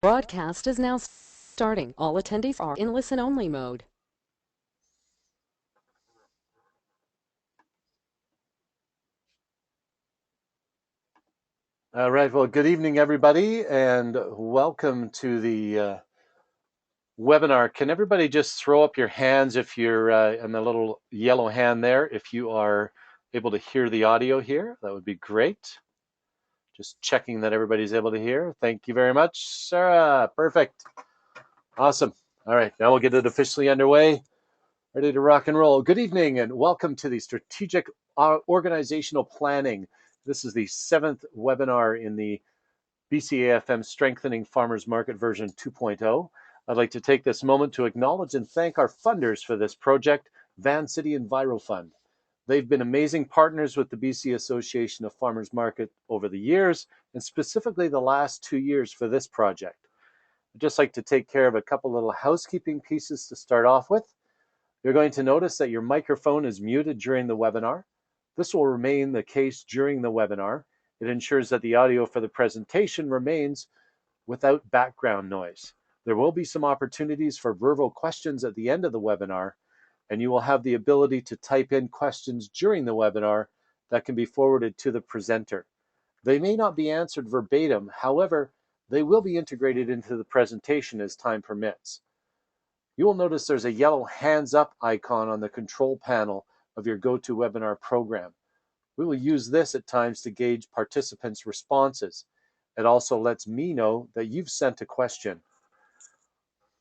Broadcast is now starting. All attendees are in listen-only mode. All right, well, good evening, everybody, and welcome to the webinar. Can everybody just throw up your hands if you're in the little yellow hand there, if you are able to hear the audio here? That would be great. Just checking that everybody's able to hear. Thank you very much, Sarah. Perfect. Awesome. All right, now we'll get it officially underway. Ready to rock and roll. Good evening and welcome to the Strategic Organizational Planning. This is the 7th webinar in the BCAFM Strengthening Farmers Market version 2.0. I'd like to take this moment to acknowledge and thank our funders for this project, Van City Enviro Fund. They've been amazing partners with the BC Association of Farmers Market over the years, and specifically the last 2 years for this project. I'd just like to take care of a couple little housekeeping pieces to start off with. You're going to notice that your microphone is muted during the webinar. This will remain the case during the webinar. It ensures that the audio for the presentation remains without background noise. There will be some opportunities for verbal questions at the end of the webinar, and you will have the ability to type in questions during the webinar that can be forwarded to the presenter. They may not be answered verbatim, however, they will be integrated into the presentation as time permits. You will notice there's a yellow hands up icon on the control panel of your GoToWebinar program. We will use this at times to gauge participants' responses. It also lets me know that you've sent a question.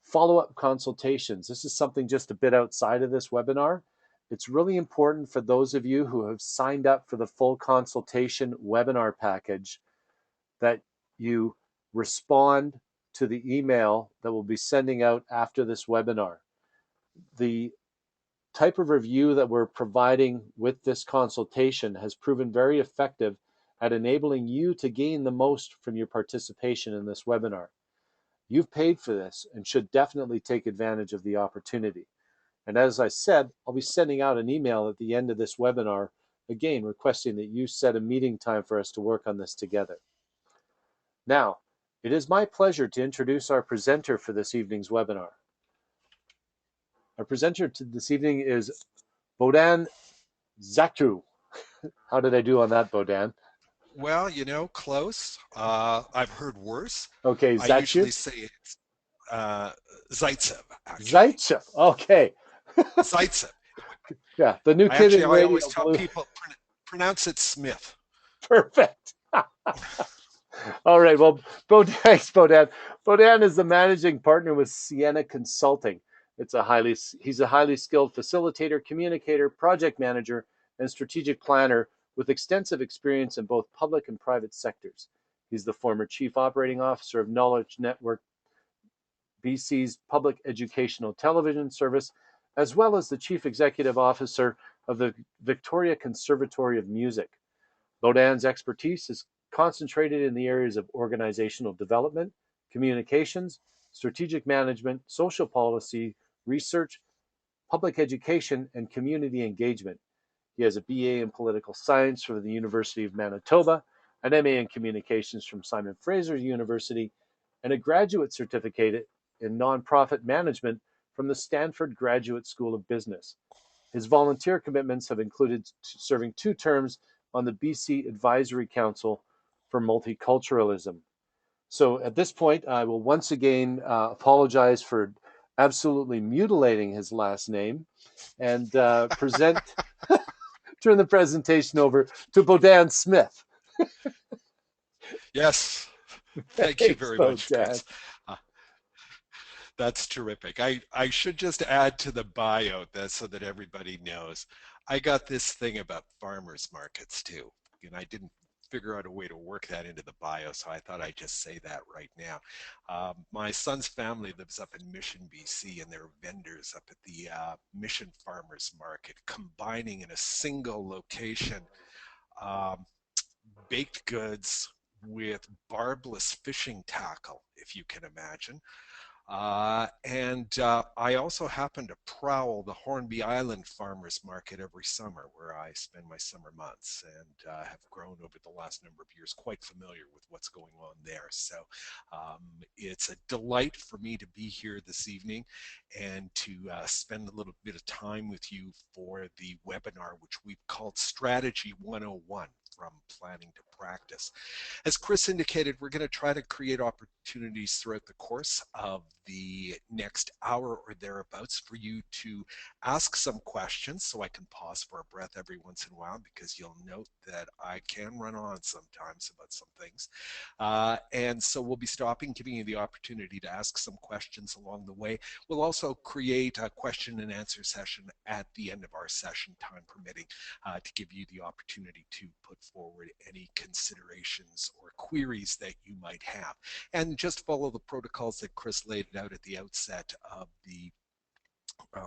Follow-up consultations. This is something just a bit outside of this webinar. It's really important for those of you who have signed up for the full consultation webinar package that you respond to the email that we'll be sending out after this webinar. The type of review that we're providing with this consultation has proven very effective at enabling you to gain the most from your participation in this webinar. You've paid for this and should definitely take advantage of the opportunity. And as I said, I'll be sending out an email at the end of this webinar, again, requesting that you set a meeting time for us to work on this together. Now, it is my pleasure to introduce our presenter for this evening's webinar. Our presenter this evening is Bohdan Zaktu. How did I do on that, Bohdan? Well, close. I've heard worse. Okay, I Zaktu? usually say it's Zaitsev, actually. Zaitsev. Okay. Zaitsev. Yeah, the new kid Actually, in I Radio always tell Blue. people pronounce it Smith. Perfect. All right. Well, thanks, Bohdan. Bohdan is the managing partner with Sienna Consulting. He's a highly skilled facilitator, communicator, project manager, and strategic planner with extensive experience in both public and private sectors. He's the former chief operating officer of Knowledge Network BC's public educational television service, as well as the chief executive officer of the Victoria Conservatory of Music. Bohdan's expertise is concentrated in the areas of organizational development, communications, strategic management, social policy, research, public education, and community engagement. He has a BA in political science from the University of Manitoba, an MA in communications from Simon Fraser University, and a graduate certificate in nonprofit management from the Stanford Graduate School of Business. His volunteer commitments have included serving 2 terms on the BC Advisory Council for Multiculturalism. So at this point, I will once again apologize for absolutely mutilating his last name and turn the presentation over to Bohdan Smith. Yes. Thank you Thanks, very much, Bohdan. Chris. Uh, that's terrific. I should just add to the bio that so that everybody knows. I got this thing about farmers markets too, and I didn't figure out a way to work that into the bio, so I thought I'd just say that right now. My son's family lives up in Mission, BC, and they're vendors up at the Mission Farmers Market, combining in a single location um, baked goods with barbless fishing tackle, if you can imagine. I also happen to prowl the Hornby Island Farmers Market every summer, where I spend my summer months, and have grown over the last number of years quite familiar with what's going on there. So it's a delight for me to be here this evening and to spend a little bit of time with you for the webinar, which we've called Strategy 101, from Planning to Practice. As Chris indicated, we're going to try to create opportunities throughout the course of the next hour or thereabouts for you to ask some questions, so I can pause for a breath every once in a while, because you'll note that I can run on sometimes about some things. And so we'll be stopping, giving you the opportunity to ask some questions along the way. We'll also create a question and answer session at the end of our session, time permitting, to give you the opportunity to put forward any considerations or queries that you might have. And just follow the protocols that Chris laid out at the outset of the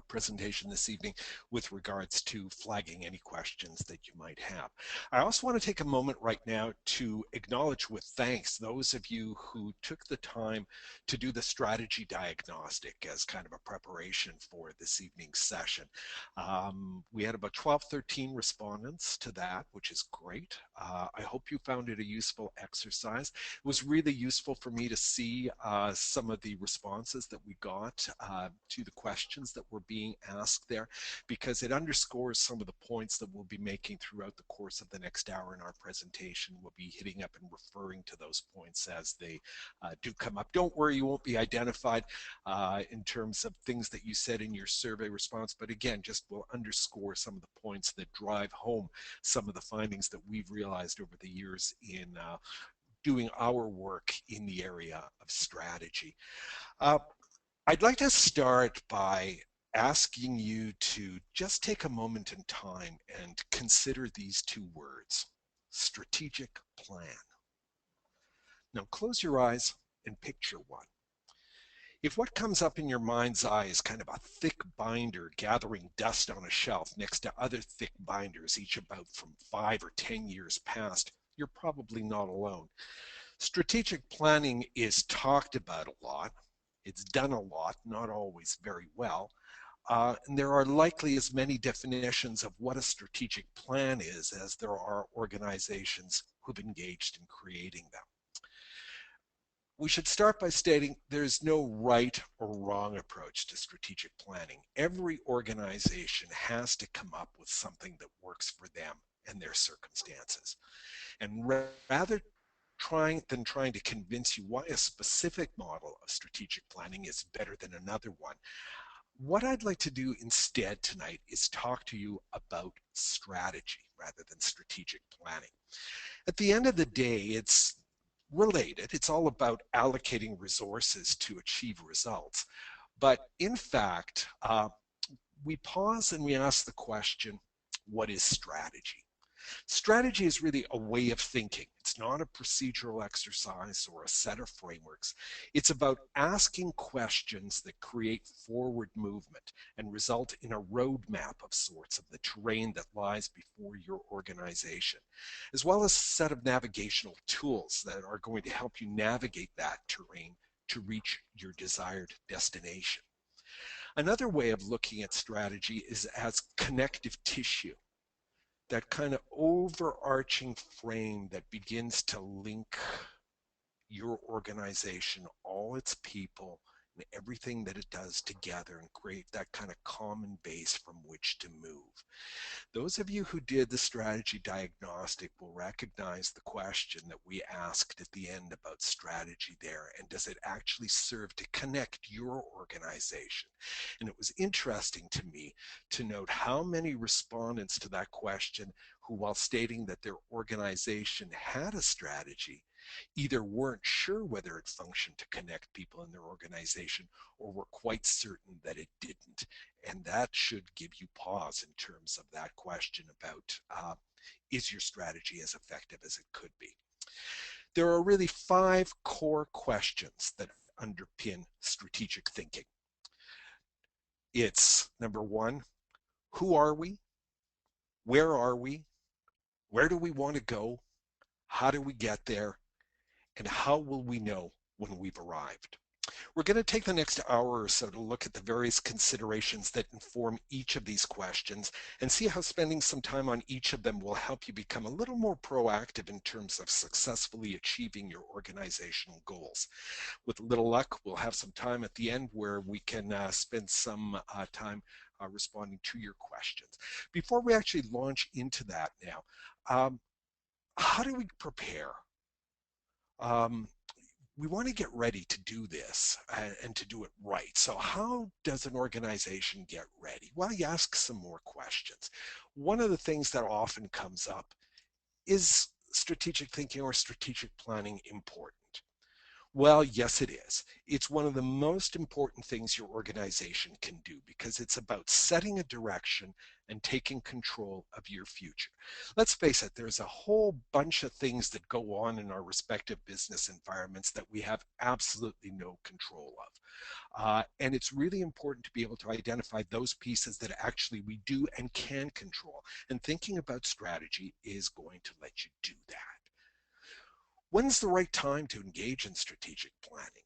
presentation this evening with regards to flagging any questions that you might have. I also want to take a moment right now to acknowledge with thanks those of you who took the time to do the strategy diagnostic as kind of a preparation for this evening's session. We had about 12, 13 respondents to that, which is great. I hope you found it a useful exercise. It was really useful for me to see some of the responses that we got to the questions that were being asked there, because it underscores some of the points that we'll be making throughout the course of the next hour in our presentation. We'll be hitting up and referring to those points as they do come up. Don't worry, you won't be identified in terms of things that you said in your survey response, but again, just will underscore some of the points that drive home some of the findings that we've realized over the years in doing our work in the area of strategy. I'd like to start by asking you to just take a moment in time and consider these two words: strategic plan. Now close your eyes and picture one. If what comes up in your mind's eye is kind of a thick binder gathering dust on a shelf next to other thick binders, each about from 5 or 10 years past, you're probably not alone. Strategic planning is talked about a lot. It's done a lot, not always very well. And there are likely as many definitions of what a strategic plan is as there are organizations who've engaged in creating them. We should start by stating there's no right or wrong approach to strategic planning. Every organization has to come up with something that works for them and their circumstances. And rather than trying to convince you why a specific model of strategic planning is better than another one, what I'd like to do instead tonight is talk to you about strategy rather than strategic planning. At the end of the day, it's related. It's all about allocating resources to achieve results. But in fact, we pause and we ask the question, what is strategy? Strategy is really a way of thinking. It's not a procedural exercise or a set of frameworks. It's about asking questions that create forward movement and result in a roadmap of sorts of the terrain that lies before your organization, as well as a set of navigational tools that are going to help you navigate that terrain to reach your desired destination. Another way of looking at strategy is as connective tissue, that kind of overarching frame that begins to link your organization, all its people, and everything that it does together, and create that kind of common base from which to move. Those of you who did the strategy diagnostic will recognize the question that we asked at the end about strategy there, and does it actually serve to connect your organization? And it was interesting to me to note how many respondents to that question who, while stating that their organization had a strategy, either weren't sure whether it functioned to connect people in their organization or were quite certain that it didn't. And that should give you pause in terms of that question about is your strategy as effective as it could be? There are really 5 core questions that underpin strategic thinking. It's number 1, who are we? Where are we? Where do we want to go? How do we get there? And how will we know when we've arrived? We're going to take the next hour or so to look at the various considerations that inform each of these questions and see how spending some time on each of them will help you become a little more proactive in terms of successfully achieving your organizational goals. With a little luck, we'll have some time at the end where we can spend some time responding to your questions. Before we actually launch into that now, how do we prepare? Um, we want to get ready to do this and to do it right. So how does an organization get ready? Well, you ask some more questions. One of the things that often comes up is strategic thinking or strategic planning important? Well, yes, it is. It's one of the most important things your organization can do because it's about setting a direction and taking control of your future. Let's face it, there's a whole bunch of things that go on in our respective business environments that we have absolutely no control of. And it's really important to be able to identify those pieces that actually we do and can control. And thinking about strategy is going to let you do that. When's the right time to engage in strategic planning?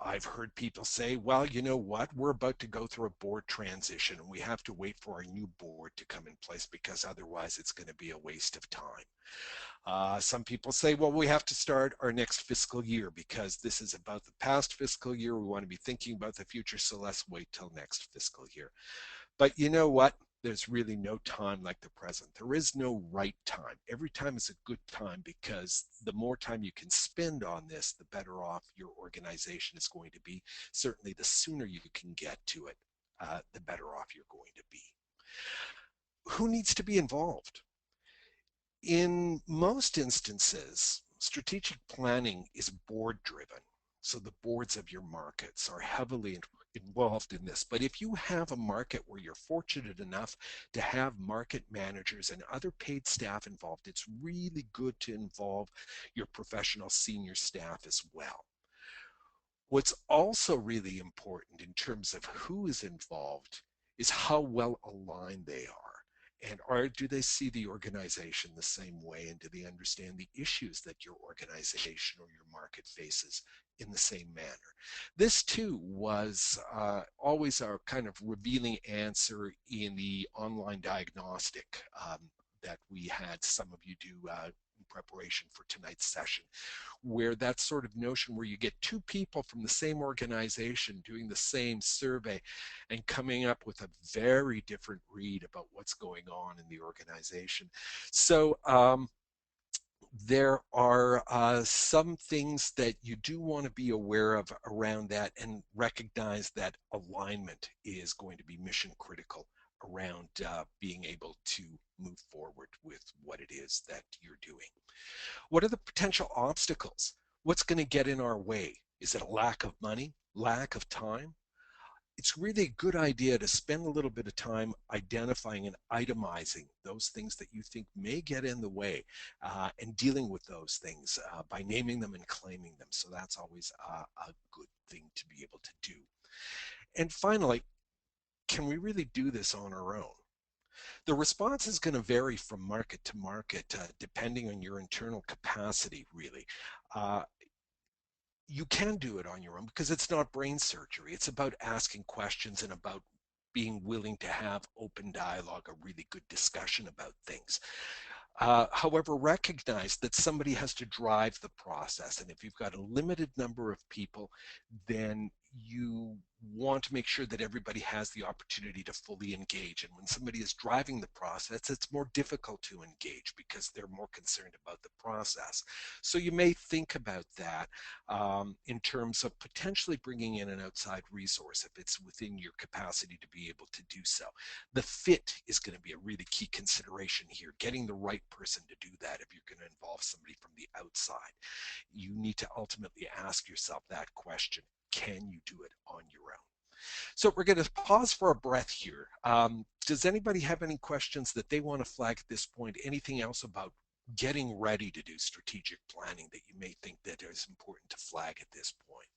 I've heard people say, well, you know what, we're about to go through a board transition and we have to wait for our new board to come in place because otherwise it's going to be a waste of time. Some people say, well, we have to start our next fiscal year because this is about the past fiscal year. We want to be thinking about the future, so let's wait till next fiscal year. But you know what? There's really no time like the present. There is no right time. Every time is a good time because the more time you can spend on this, the better off your organization is going to be. Certainly, the sooner you can get to it, the better off you're going to be. Who needs to be involved? In most instances, strategic planning is board driven. So the boards of your markets are heavily involved in this. But if you have a market where you're fortunate enough to have market managers and other paid staff involved, it's really good to involve your professional senior staff as well. What's also really important in terms of who is involved is how well aligned they are. And do they see the organization the same way? And do they understand the issues that your organization or your market faces in the same manner? This too was always our kind of revealing answer in the online diagnostic that we had some of you do in preparation for tonight's session, where that sort of notion where you get two people from the same organization doing the same survey and coming up with a very different read about what's going on in the organization. So there are some things that you do want to be aware of around that and recognize that alignment is going to be mission critical around being able to move forward with what it is that you're doing. What are the potential obstacles? What's going to get in our way? Is it a lack of money, lack of time? It's really a good idea to spend a little bit of time identifying and itemizing those things that you think may get in the way and dealing with those things by naming them and claiming them. So that's always a good thing to be able to do. And finally, can we really do this on our own? The response is going to vary from market to market, depending on your internal capacity, really. Uh, you can do it on your own because it's not brain surgery. It's about asking questions and about being willing to have open dialogue, a really good discussion about things. However, recognize that somebody has to drive the process. And if you've got a limited number of people, then you want to make sure that everybody has the opportunity to fully engage. And when somebody is driving the process, it's more difficult to engage because they're more concerned about the process. So you may think about that in terms of potentially bringing in an outside resource if it's within your capacity to be able to do so. The fit is going to be a really key consideration here, getting the right person to do that if you're going to involve somebody from the outside. You need to ultimately ask yourself that question. Can you do it on your own? So we're going to pause for a breath here. Does anybody have any questions that they want to flag at this point? Anything else about getting ready to do strategic planning that you may think that is important to flag at this point?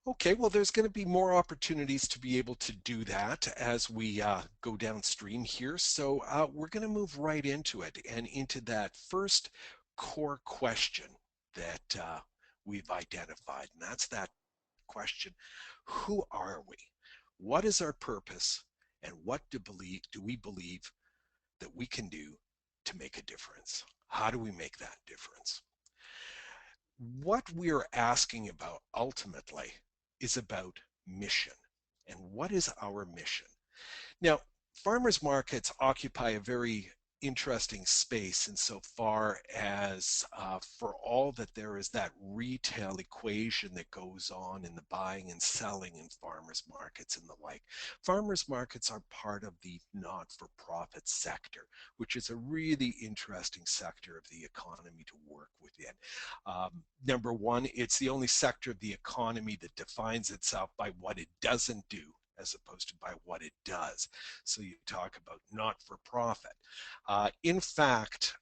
Okay, well, there's going to be more opportunities to be able to do that as we go downstream here. So we're going to move right into it and into that first core question. that we've identified, and that's that question: who are we? What is our purpose? And what do we believe that we can do to make a difference? How do we make that difference? What we're asking about ultimately is about mission. And what is our mission? Now, farmers markets occupy a very interesting space insofar as for all that there is that retail equation that goes on in the buying and selling in farmers markets and the like. Farmers markets are part of the not-for-profit sector, which is a really interesting sector of the economy to work within. Number one, it's the only sector of the economy that defines itself by what it doesn't do as opposed to by what it does. So you talk about not-for-profit. In fact,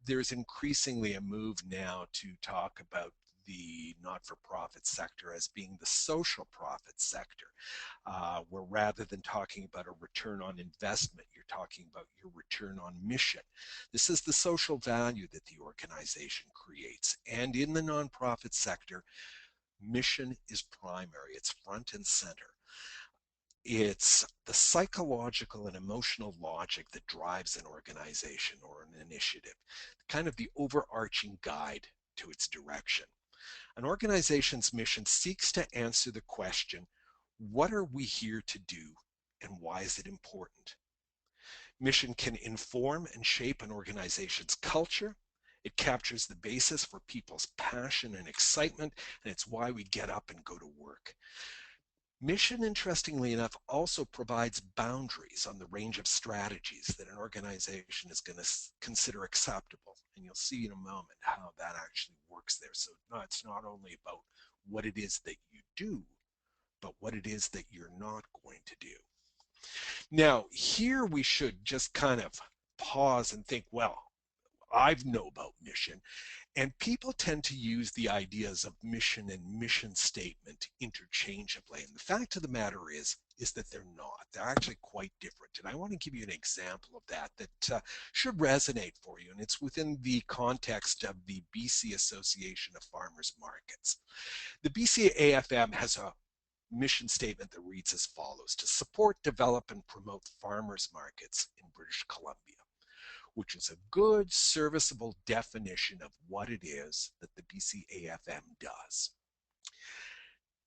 there's increasingly a move now to talk about the not-for-profit sector as being the social profit sector, where rather than talking about a return on investment, you're talking about your return on mission. This is the social value that the organization creates. And in the nonprofit sector, mission is primary, it's front and center. It's the psychological and emotional logic that drives an organization or an initiative, kind of the overarching guide to its direction. An organization's mission seeks to answer the question, what are we here to do and why is it important? Mission can inform and shape an organization's culture. It captures the basis for people's passion and excitement, and it's why we get up and go to work. Mission, interestingly enough, also provides boundaries on the range of strategies that an organization is going to consider acceptable. And you'll see in a moment how that actually works there. So it's not only about what it is that you do, but what it is that you're not going to do. Now, here we should just kind of pause and think, well, I know about mission. And people tend to use the ideas of mission and mission statement interchangeably. And the fact of the matter is that they're not. They're actually quite different. And I want to give you an example of that should resonate for you. And it's within the context of the BC Association of Farmers Markets. The BC AFM has a mission statement that reads as follows: to support, develop, and promote farmers markets in British Columbia, which is a good, serviceable definition of what it is that the BCAFM does.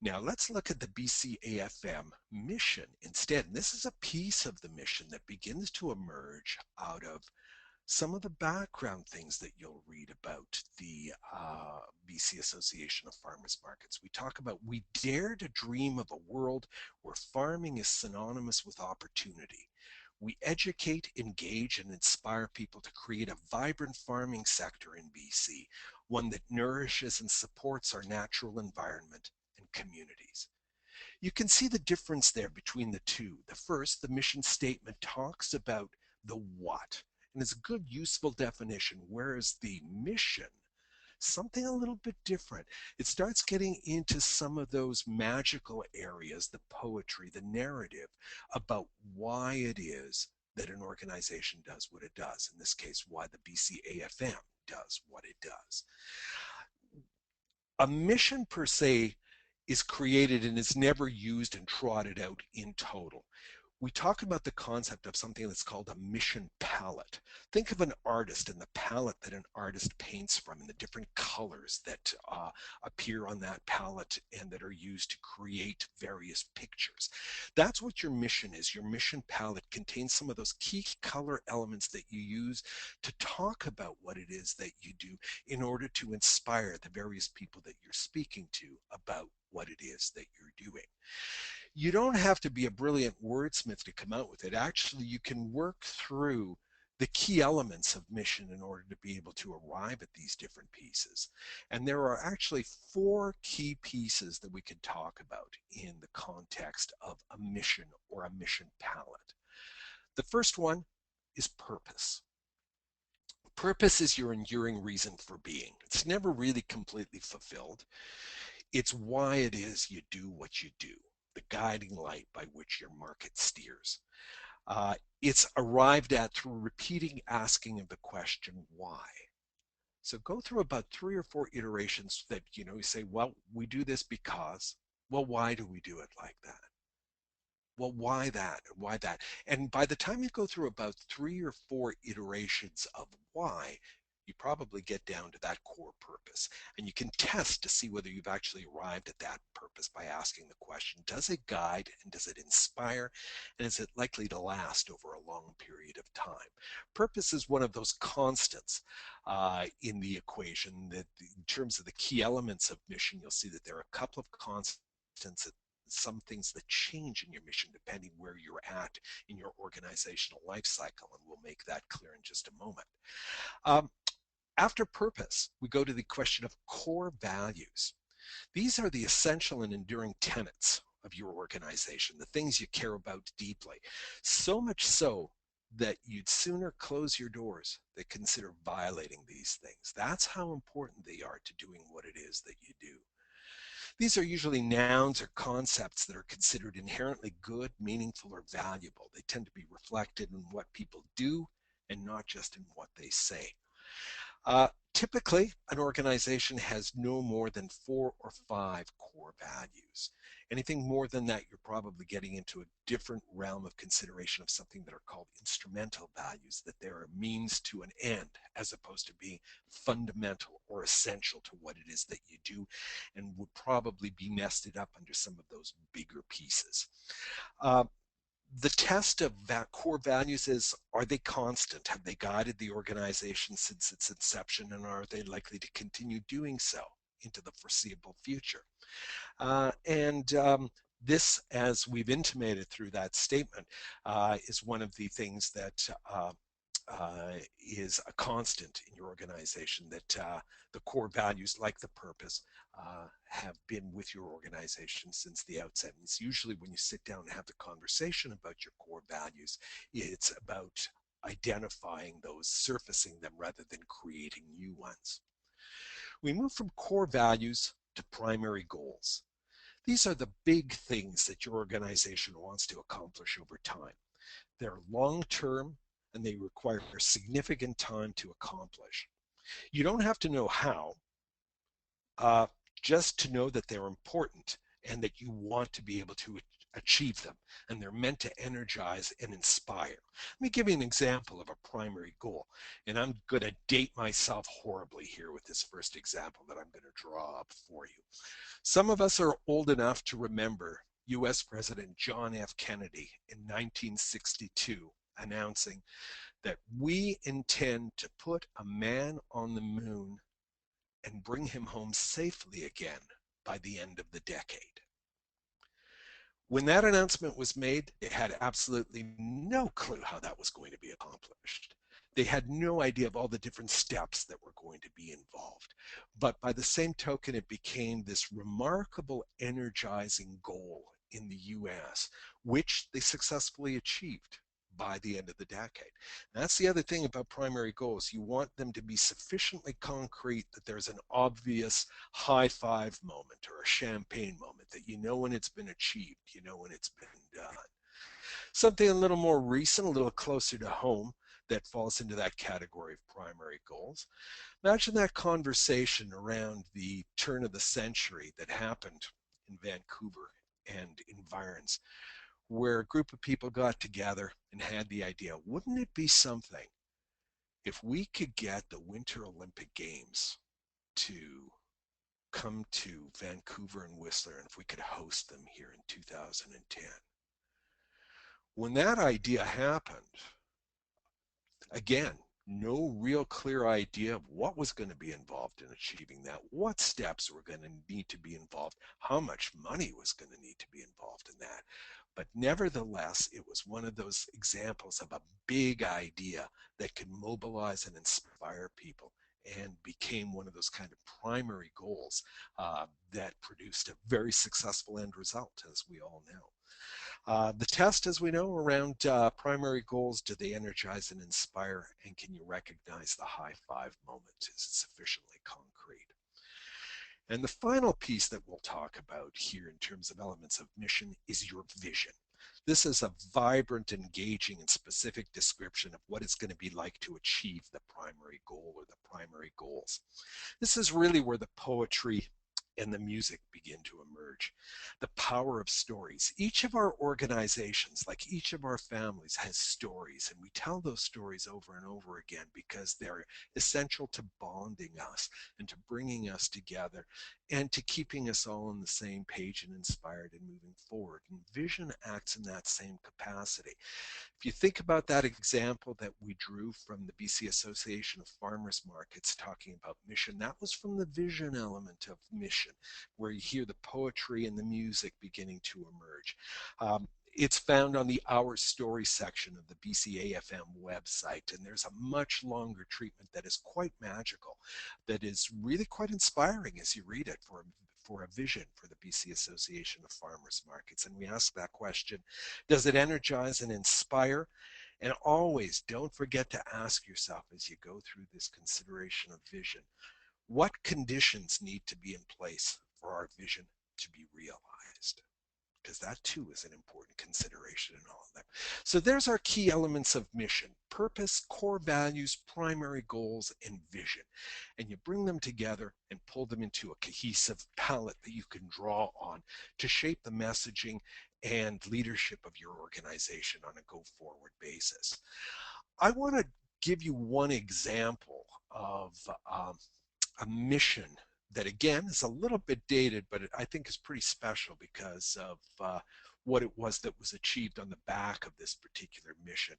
Now let's look at the BCAFM mission instead. And this is a piece of the mission that begins to emerge out of some of the background things that you'll read about the BC Association of Farmers Markets. We talk about, we dare to dream of a world where farming is synonymous with opportunity. We educate, engage, and inspire people to create a vibrant farming sector in BC, one that nourishes and supports our natural environment and communities. You can see the difference there between the two. The first, the mission statement, talks about the what, and it's a good, useful definition, whereas the mission, something a little bit different. It starts getting into some of those magical areas, the poetry, the narrative about why it is that an organization does what it does. In this case, why the BCAFM does what it does. A mission per se is created and is never used and trotted out in total. We talk about the concept of something that's called a mission palette. Think of an artist and the palette that an artist paints from and the different colors that appear on that palette and that are used to create various pictures. That's what your mission is. Your mission palette contains some of those key color elements that you use to talk about what it is that you do in order to inspire the various people that you're speaking to about what it is that you're doing. You don't have to be a brilliant wordsmith to come out with it. Actually, you can work through the key elements of mission in order to be able to arrive at these different pieces. And there are actually 4 key pieces that we could talk about in the context of a mission or a mission palette. The first one is purpose. Purpose is your enduring reason for being. It's never really completely fulfilled. It's why it is you do what you do, the guiding light by which your market steers. It's arrived at through repeating asking of the question why. So go through about 3 or 4 iterations that, you say, well, we do this because, well, why do we do it like that? Well, why that? Why that? And by the time you go through about 3 or 4 iterations of why, you probably get down to that core purpose. And you can test to see whether you've actually arrived at that purpose by asking the question, does it guide and does it inspire? And is it likely to last over a long period of time? Purpose is one of those constants in the equation that in terms of the key elements of mission, you'll see that there are a couple of constants, some things that change in your mission depending where you're at in your organizational life cycle, and we'll make that clear in just a moment. After purpose, we go to the question of core values. These are the essential and enduring tenets of your organization, the things you care about deeply, so much so that you'd sooner close your doors than consider violating these things. That's how important they are to doing what it is that you do. These are usually nouns or concepts that are considered inherently good, meaningful, or valuable. They tend to be reflected in what people do and not just in what they say. Typically, an organization has no more than 4 or 5 core values. Anything more than that, you're probably getting into a different realm of consideration of something that are called instrumental values, that they're a means to an end, as opposed to being fundamental or essential to what it is that you do, and would probably be nested up under some of those bigger pieces. The test of core values is, are they constant? Have they guided the organization since its inception, and are they likely to continue doing so into the foreseeable future? This, as we've intimated through that statement, is one of the things that is a constant in your organization, that the core values, like the purpose, have been with your organization since the outset. And it's usually when you sit down and have the conversation about your core values, it's about identifying those, surfacing them, rather than creating new ones. We move from core values to primary goals. These are the big things that your organization wants to accomplish over time. They're long-term and they require significant time to accomplish. You don't have to know how, just to know that they're important and that you want to be able to achieve them, and they're meant to energize and inspire. Let me give you an example of a primary goal, and I'm going to date myself horribly here with this first example that I'm going to draw up for you. Some of us are old enough to remember US President John F. Kennedy in 1962 announcing that we intend to put a man on the moon and bring him home safely again by the end of the decade. When that announcement was made, they had absolutely no clue how that was going to be accomplished. They had no idea of all the different steps that were going to be involved. But by the same token, it became this remarkable, energizing goal in the US, which they successfully achieved by the end of the decade. And that's the other thing about primary goals. You want them to be sufficiently concrete that there's an obvious high five moment or a champagne moment, that you know when it's been achieved, you know when it's been done. Something a little more recent, a little closer to home, that falls into that category of primary goals. Imagine that conversation around the turn of the century that happened in Vancouver and environs, where a group of people got together and had the idea, wouldn't it be something if we could get the Winter Olympic Games to come to Vancouver and Whistler, and if we could host them here in 2010? When that idea happened, again, no real clear idea of what was going to be involved in achieving that, what steps were going to need to be involved, how much money was going to need to be involved in that. But nevertheless, it was one of those examples of a big idea that could mobilize and inspire people, and became one of those kind of primary goals that produced a very successful end result, as we all know. The test, as we know, around primary goals: do they energize and inspire, and can you recognize the high five moment? Is it sufficiently concrete? And the final piece that we'll talk about here in terms of elements of mission is your vision. This is a vibrant, engaging, and specific description of what it's going to be like to achieve the primary goal or the primary goals. This is really where the poetry and the music begin to emerge. The power of stories. Each of our organizations, like each of our families, has stories, and we tell those stories over and over again because they're essential to bonding us and to bringing us together and to keeping us all on the same page and inspired and moving forward. And vision acts in that same capacity. If you think about that example that we drew from the BC Association of Farmers Markets talking about mission, that was from the vision element of mission, where you hear the poetry and the music beginning to emerge. It's found on the Our Story section of the BCAFM website, and there's a much longer treatment that is quite magical, that is really quite inspiring as you read it for a vision for the BC Association of Farmers Markets. And we ask that question, does it energize and inspire? And always don't forget to ask yourself as you go through this consideration of vision, what conditions need to be in place for our vision to be realized? Because that too is an important consideration in all of that. So there's our key elements of mission: purpose, core values, primary goals, and vision. And you bring them together and pull them into a cohesive palette that you can draw on to shape the messaging and leadership of your organization on a go-forward basis. I want to give you one example of a mission that, again, is a little bit dated, but I think is pretty special because of what it was that was achieved on the back of this particular mission.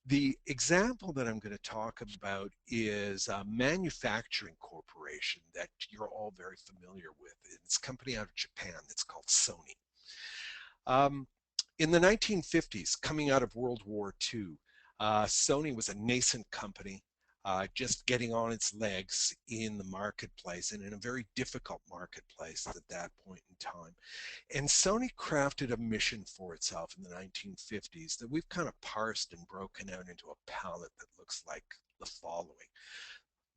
The example that I'm going to talk about is a manufacturing corporation that you're all very familiar with. It's a company out of Japan that's called Sony. In the 1950s, coming out of World War II, Sony was a nascent company, just getting on its legs in the marketplace, and in a very difficult marketplace at that point in time. And Sony crafted a mission for itself in the 1950s that we've kind of parsed and broken out into a palette that looks like the following.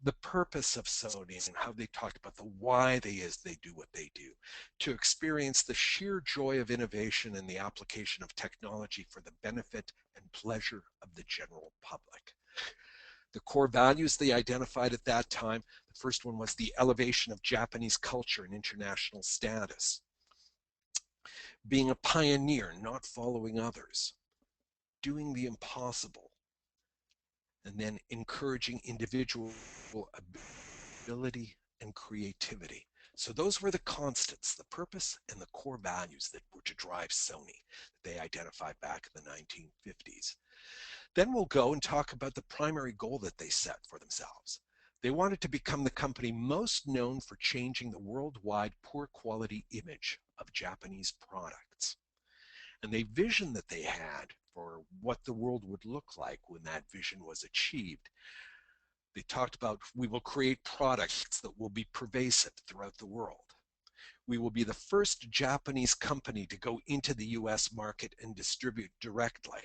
The purpose of Sony and how they talked about the why they do what they do, to experience the sheer joy of innovation and the application of technology for the benefit and pleasure of the general public. The core values they identified at that time, the first one was the elevation of Japanese culture and international status, being a pioneer, not following others, doing the impossible, and then encouraging individual ability and creativity. So those were the constants, the purpose and the core values that were to drive Sony that they identified back in the 1950s. Then we'll go and talk about the primary goal that they set for themselves. They wanted to become the company most known for changing the worldwide poor quality image of Japanese products. And the vision that they had for what the world would look like when that vision was achieved, they talked about, we will create products that will be pervasive throughout the world. We will be the first Japanese company to go into the US market and distribute directly.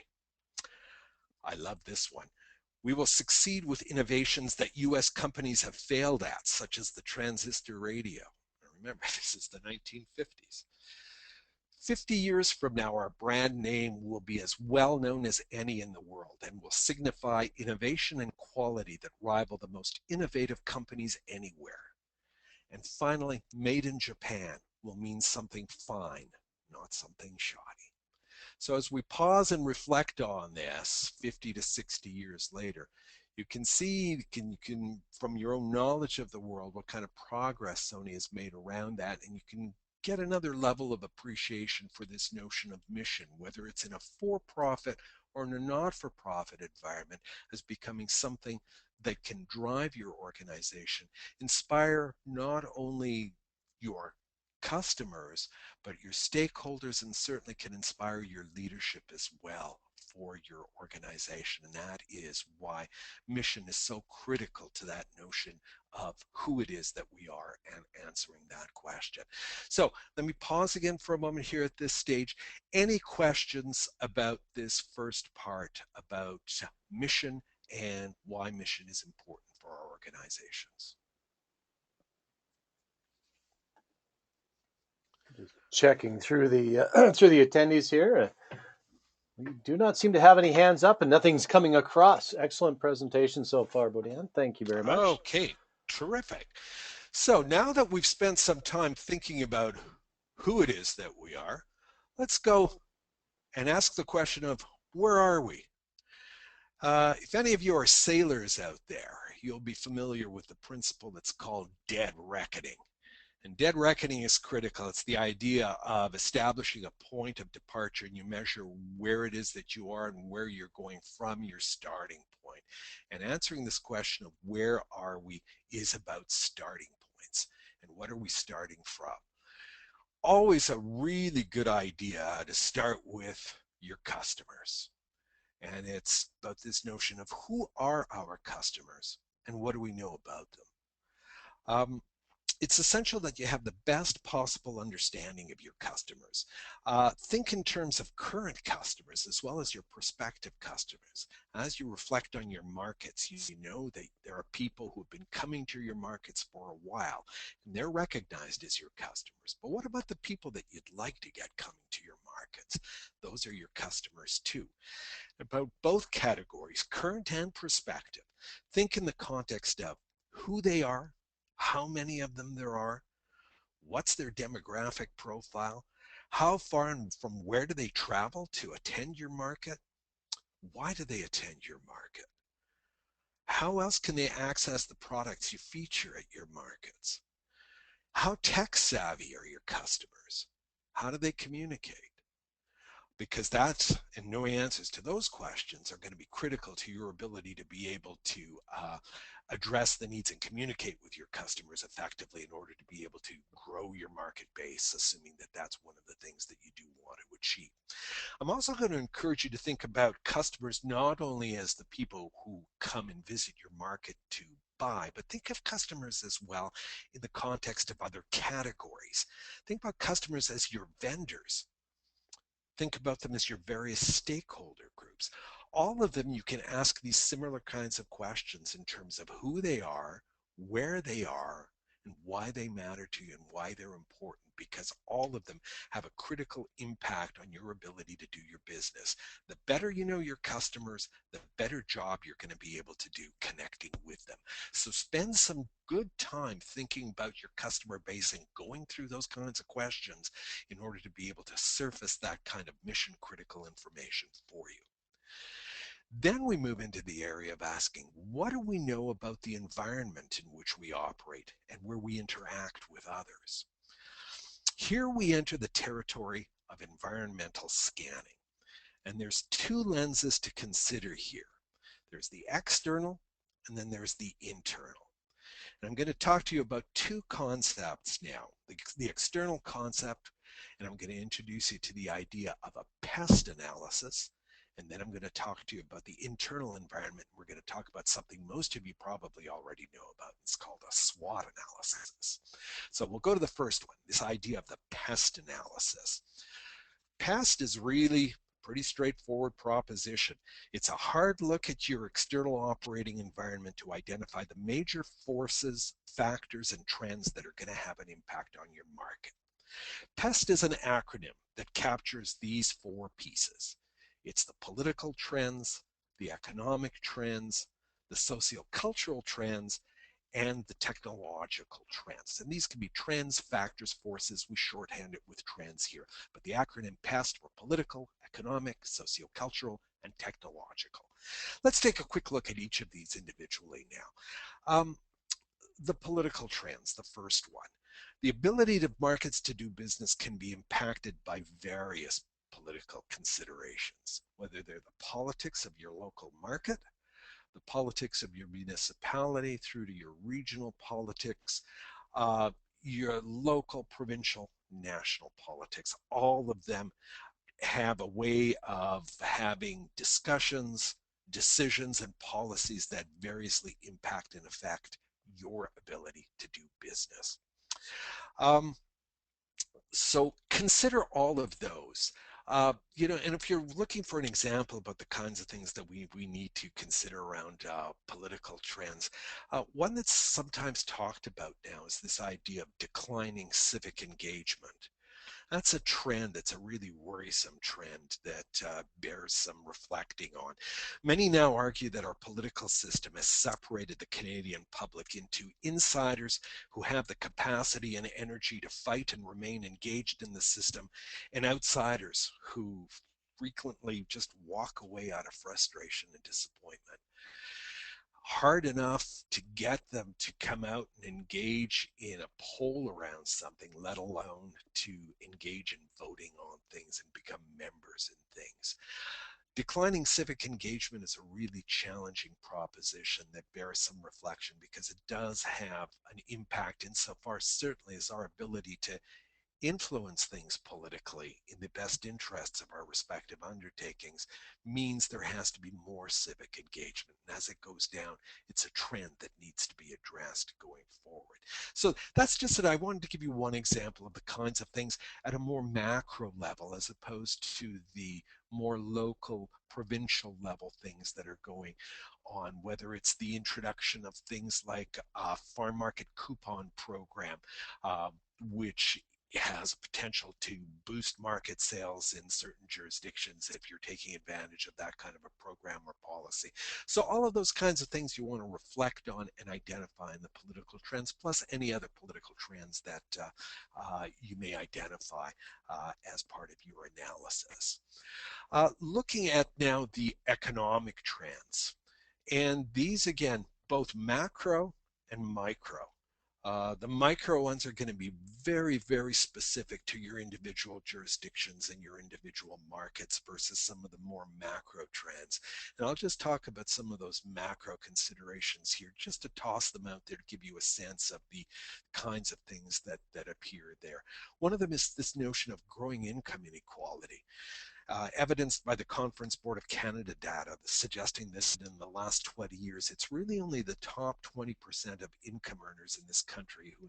I love this one. We will succeed with innovations that US companies have failed at, such as the transistor radio. Remember, this is the 1950s. 50 years from now, our brand name will be as well known as any in the world and will signify innovation and quality that rival the most innovative companies anywhere. And finally, made in Japan will mean something fine, not something shoddy. So as we pause and reflect on this 50 to 60 years later, you can see, you can from your own knowledge of the world, what kind of progress Sony has made around that, and you can get another level of appreciation for this notion of mission, whether it's in a for-profit or in a not-for-profit environment, as becoming something that can drive your organization, inspire not only your customers, but your stakeholders, and certainly can inspire your leadership as well for your organization. And that is why mission is so critical to that notion of who it is that we are and answering that question. So let me pause again for a moment here at this stage. Any questions about this first part about mission and why mission is important for our organizations? Just checking through the through the attendees here. We do not seem to have any hands up, and nothing's coming across. Excellent presentation so far, Bodan. Thank you very much. Okay, terrific. So now that we've spent some time thinking about who it is that we are, let's go and ask the question of where are we? If any of you are sailors out there, you'll be familiar with the principle that's called dead reckoning. And dead reckoning is critical. It's the idea of establishing a point of departure, and you measure where it is that you are and where you're going from your starting point. And answering this question of where are we is about starting points. And what are we starting from? Always a really good idea to start with your customers. And it's about this notion of who are our customers and what do we know about them. It's essential that you have the best possible understanding of your customers. Think in terms of current customers as well as your prospective customers. As you reflect on your markets, you know that there are people who have been coming to your markets for a while, and they're recognized as your customers. But what about the people that you'd like to get coming to your markets? Those are your customers too. About both categories, current and prospective, think in the context of who they are, how many of them there are, what's their demographic profile, how far and from where do they travel to attend your market, why do they attend your market, how else can they access the products you feature at your markets, how tech savvy are your customers, how do they communicate? Because that's, and no answers to those questions are going to be critical to your ability to be able to address the needs and communicate with your customers effectively in order to be able to grow your market base, assuming that that's one of the things that you do want to achieve. I'm also going to encourage you to think about customers not only as the people who come and visit your market to buy, but think of customers as well in the context of other categories. Think about customers as your vendors. Think about them as your various stakeholder groups. All of them, you can ask these similar kinds of questions in terms of who they are, where they are, and why they matter to you and why they're important, because all of them have a critical impact on your ability to do your business. The better you know your customers, the better job you're going to be able to do connecting with them. So spend some good time thinking about your customer base and going through those kinds of questions in order to be able to surface that kind of mission critical information for you. Then we move into the area of asking, what do we know about the environment in which we operate and where we interact with others? Here we enter the territory of environmental scanning. And there's two lenses to consider here. There's the external and then there's the internal. And I'm going to talk to you about two concepts now. The external concept, and I'm going to introduce you to the idea of a pest analysis. And then I'm going to talk to you about the internal environment. We're going to talk about something most of you probably already know about. It's called a SWOT analysis. So we'll go to the first one, this idea of the pest analysis. Pest is really pretty straightforward proposition. It's a hard look at your external operating environment to identify the major forces, factors, and trends that are going to have an impact on your market. PEST is an acronym that captures these four pieces. It's the political trends, the economic trends, the sociocultural trends, and the technological trends. And these can be trends, factors, forces. We shorthand it with trends here. But the acronym PEST for political, economic, sociocultural, and technological. Let's take a quick look at each of these individually now. The political trends, the first one. The ability of markets to do business can be impacted by various political considerations, whether they're the politics of your local market, the politics of your municipality through to your regional politics, your local, provincial, national politics. All of them have a way of having discussions, decisions, and policies that variously impact and affect your ability to do business. So consider all of those. And if you're looking for an example about the kinds of things that we need to consider around political trends, one that's sometimes talked about now is this idea of declining civic engagement. That's a trend that's a really worrisome trend that bears some reflecting on. Many now argue that our political system has separated the Canadian public into insiders who have the capacity and energy to fight and remain engaged in the system, and outsiders who frequently just walk away out of frustration and disappointment. Hard enough to get them to come out and engage in a poll around something, let alone to engage in voting on things and become members in things. Declining civic engagement is a really challenging proposition that bears some reflection because it does have an impact insofar, certainly, as our ability to influence things politically in the best interests of our respective undertakings means there has to be more civic engagement. And as it goes down, it's a trend that needs to be addressed going forward. So that's just it. I wanted to give you one example of the kinds of things at a more macro level as opposed to the more local, provincial level things that are going on, whether it's the introduction of things like a farm market coupon program, which has potential to boost market sales in certain jurisdictions if you're taking advantage of that kind of a program or policy. So all of those kinds of things you want to reflect on and identify in the political trends, plus any other political trends that you may identify as part of your analysis. Looking at now the economic trends, and these again, both macro and micro. The micro ones are going to be very, very specific to your individual jurisdictions and your individual markets versus some of the more macro trends. And I'll just talk about some of those macro considerations here, just to toss them out there to give you a sense of the kinds of things that appear there. One of them is this notion of growing income inequality. Evidenced by the Conference Board of Canada data suggesting this in the last 20 years. It's really only the top 20% of income earners in this country who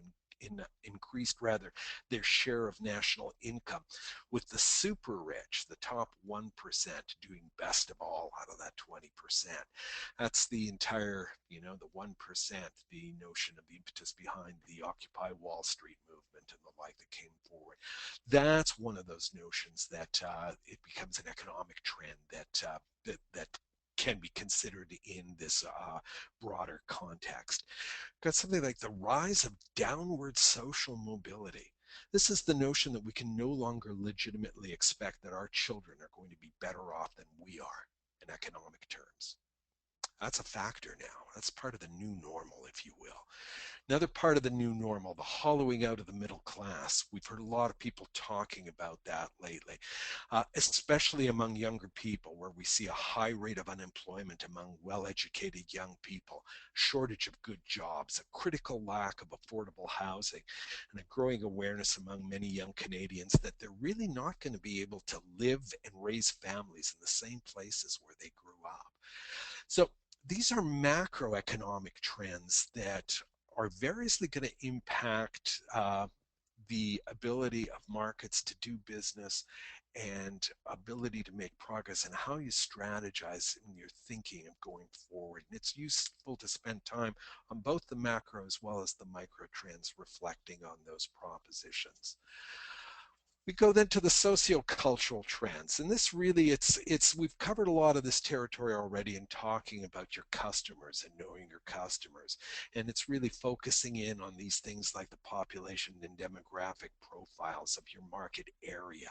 increased rather their share of national income, with the super rich, the top 1%, doing best of all out of that 20%. That's the entire, the 1%, the notion of the impetus behind the Occupy Wall Street movement and the like that came forward. That's one of those notions that it becomes an economic trend that can be considered in this broader context. Got something like the rise of downward social mobility. This is the notion that we can no longer legitimately expect that our children are going to be better off than we are in economic terms. That's a factor now. That's part of the new normal, if you will. Another part of the new normal, the hollowing out of the middle class. We've heard a lot of people talking about that lately, especially among younger people, where we see a high rate of unemployment among well-educated young people, shortage of good jobs, a critical lack of affordable housing, and a growing awareness among many young Canadians that they're really not going to be able to live and raise families in the same places where they grew up. So these are macroeconomic trends that are variously going to impact the ability of markets to do business and ability to make progress and how you strategize when you're thinking of going forward. And it's useful to spend time on both the macro as well as the micro trends reflecting on those propositions. We go then to the sociocultural trends, and this really, we've covered a lot of this territory already in talking about your customers and knowing your customers, and it's really focusing in on these things like the population and demographic profiles of your market area,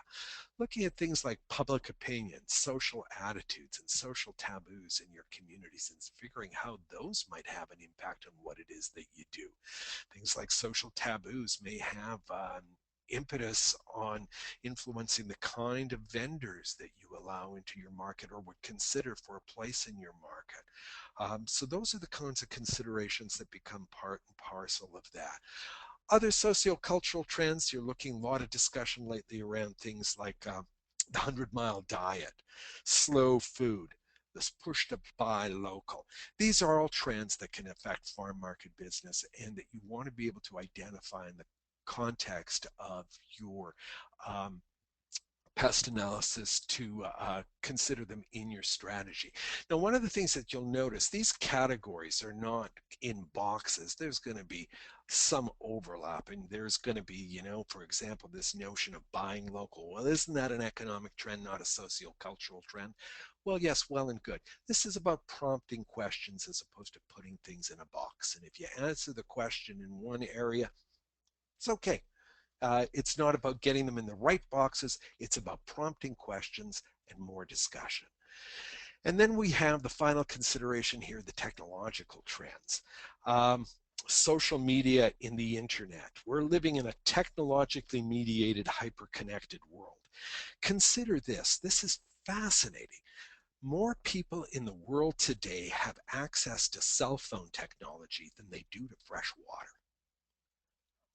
looking at things like public opinion, social attitudes, and social taboos in your communities, and figuring how those might have an impact on what it is that you do. Things like social taboos may have impetus on influencing the kind of vendors that you allow into your market or would consider for a place in your market. So those are the kinds of considerations that become part and parcel of that. Other sociocultural trends, you're looking a lot of discussion lately around things like the 100-mile diet, slow food, this push to buy local. These are all trends that can affect farm market business and that you want to be able to identify in the context of your pest analysis to consider them in your strategy. Now, one of the things that you'll notice, these categories are not in boxes. There's going to be some overlap, and there's going to be, for example, this notion of buying local. Well, isn't that an economic trend, not a socio-cultural trend? Well, yes, well and good. This is about prompting questions as opposed to putting things in a box. And if you answer the question in one area, it's okay. It's not about getting them in the right boxes. It's about prompting questions and more discussion. And then we have the final consideration here, the technological trends. Social media in the internet. We're living in a technologically mediated, hyper-connected world. Consider this. This is fascinating. More people in the world today have access to cell phone technology than they do to fresh water.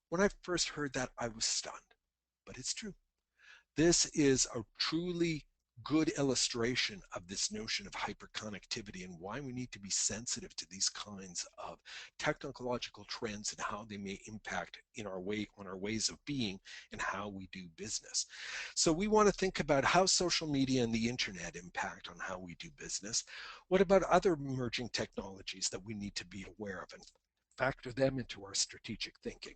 When I first heard that, I was stunned, but it's true. This is a truly good illustration of this notion of hyperconnectivity and why we need to be sensitive to these kinds of technological trends and how they may impact on our ways of being and how we do business. So we want to think about how social media and the internet impact on how we do business. What about other emerging technologies that we need to be aware of and factor them into our strategic thinking?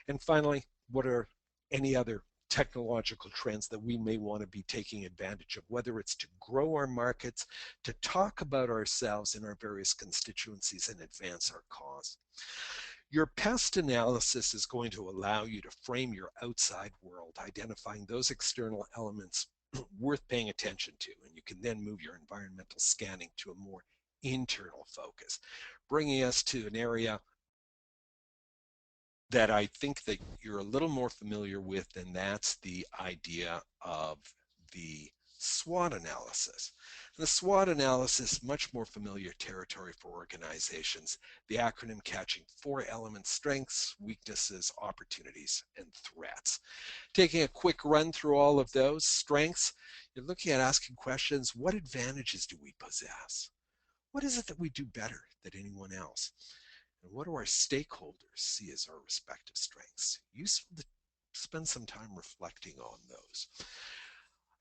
And finally, what are any other technological trends that we may want to be taking advantage of, whether it's to grow our markets, to talk about ourselves in our various constituencies and advance our cause. Your pest analysis is going to allow you to frame your outside world, identifying those external elements worth paying attention to, and you can then move your environmental scanning to a more internal focus, bringing us to an area that I think that you're a little more familiar with, and that's the idea of the SWOT analysis. And the SWOT analysis, much more familiar territory for organizations, the acronym catching 4 elements: strengths, weaknesses, opportunities, and threats. Taking a quick run through all of those strengths, you're looking at asking questions: what advantages do we possess? What is it that we do better than anyone else? And what do our stakeholders see as our respective strengths? Useful to spend some time reflecting on those.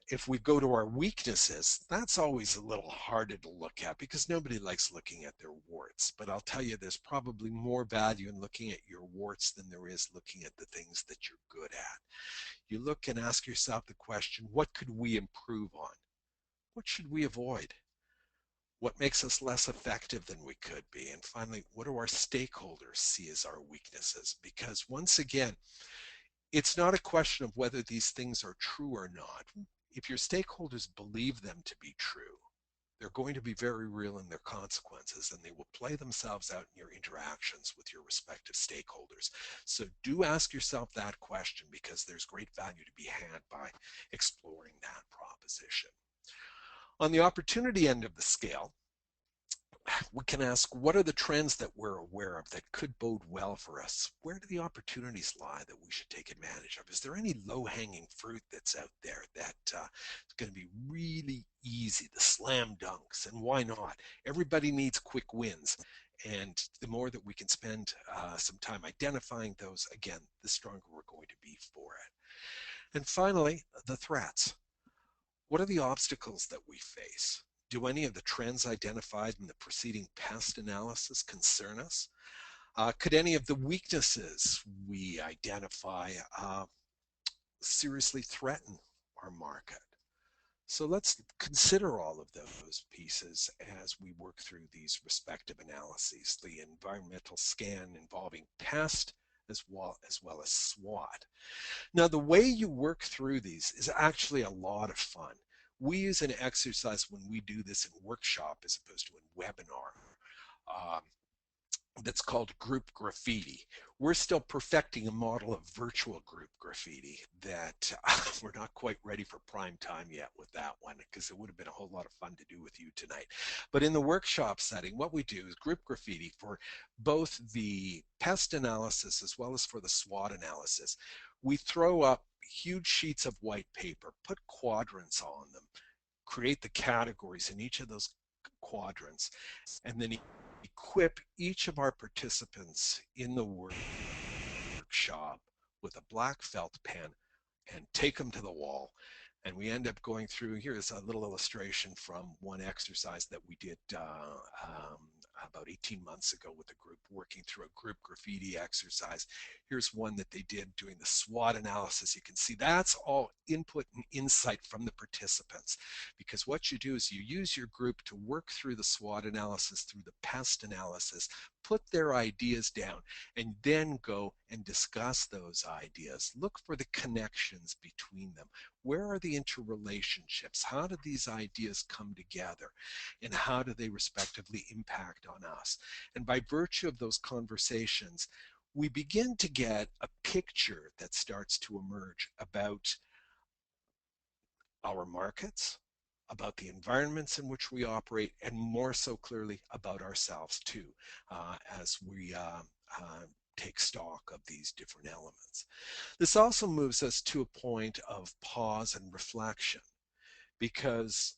If we go to our weaknesses, that's always a little harder to look at because nobody likes looking at their warts. But I'll tell you, there's probably more value in looking at your warts than there is looking at the things that you're good at. You look and ask yourself the question, what could we improve on? What should we avoid? What makes us less effective than we could be? And finally, what do our stakeholders see as our weaknesses? Because once again, it's not a question of whether these things are true or not. If your stakeholders believe them to be true, they're going to be very real in their consequences, and they will play themselves out in your interactions with your respective stakeholders. So do ask yourself that question, because there's great value to be had by exploring that proposition. On the opportunity end of the scale, we can ask, what are the trends that we're aware of that could bode well for us? Where do the opportunities lie that we should take advantage of? Is there any low-hanging fruit that's out there that is going to be really easy, the slam dunks? And why not? Everybody needs quick wins. And the more that we can spend some time identifying those, again, the stronger we're going to be for it. And finally, the threats. What are the obstacles that we face? Do any of the trends identified in the preceding pest analysis concern us? Could any of the weaknesses we identify seriously threaten our market? So let's consider all of those pieces as we work through these respective analyses, the environmental scan involving pest as well as SWOT. Now, the way you work through these is actually a lot of fun. We use an exercise when we do this in workshop as opposed to in webinar. That's called group graffiti. We're still perfecting a model of virtual group graffiti that we're not quite ready for prime time yet with that one, because it would have been a whole lot of fun to do with you tonight. But in the workshop setting, what we do is group graffiti for both the pest analysis as well as for the SWOT analysis. We throw up huge sheets of white paper, put quadrants on them, create the categories in each of those quadrants, and then equip each of our participants in the workshop with a black felt pen and take them to the wall And we end up going through, here's a little illustration from one exercise that we did about 18 months ago with a group working through a group graffiti exercise. Here's one that they did doing the SWOT analysis. You can see that's all input and insight from the participants, because what you do is you use your group to work through the SWOT analysis, through the pest analysis, put their ideas down, and then go and discuss those ideas. Look for the connections between them. Where are the interrelationships? How do these ideas come together? And how do they respectively impact on us? And by virtue of those conversations, we begin to get a picture that starts to emerge about our markets, about the environments in which we operate, and more so clearly about ourselves too, as we take stock of these different elements. This also moves us to a point of pause and reflection, because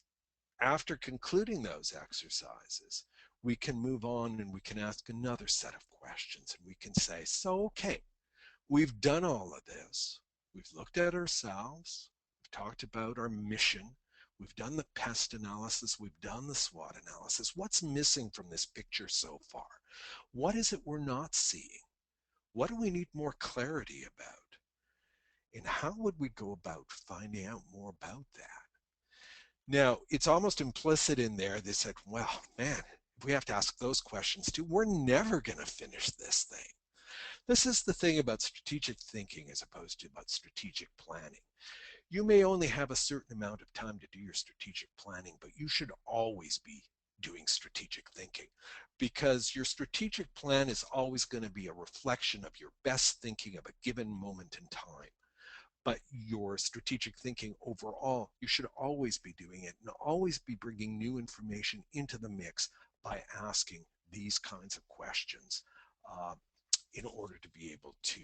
after concluding those exercises, we can move on and we can ask another set of questions, and we can say, so, okay, we've done all of this. We've looked at ourselves. We've talked about our mission. We've done the pest analysis. We've done the SWOT analysis. What's missing from this picture so far? What is it we're not seeing? What do we need more clarity about? And how would we go about finding out more about that? Now, it's almost implicit in there. They said, well, man, if we have to ask those questions too, we're never going to finish this thing. This is the thing about strategic thinking as opposed to about strategic planning. You may only have a certain amount of time to do your strategic planning, but you should always be doing strategic thinking, because your strategic plan is always going to be a reflection of your best thinking of a given moment in time. But your strategic thinking overall, you should always be doing it and always be bringing new information into the mix by asking these kinds of questions in order to be able to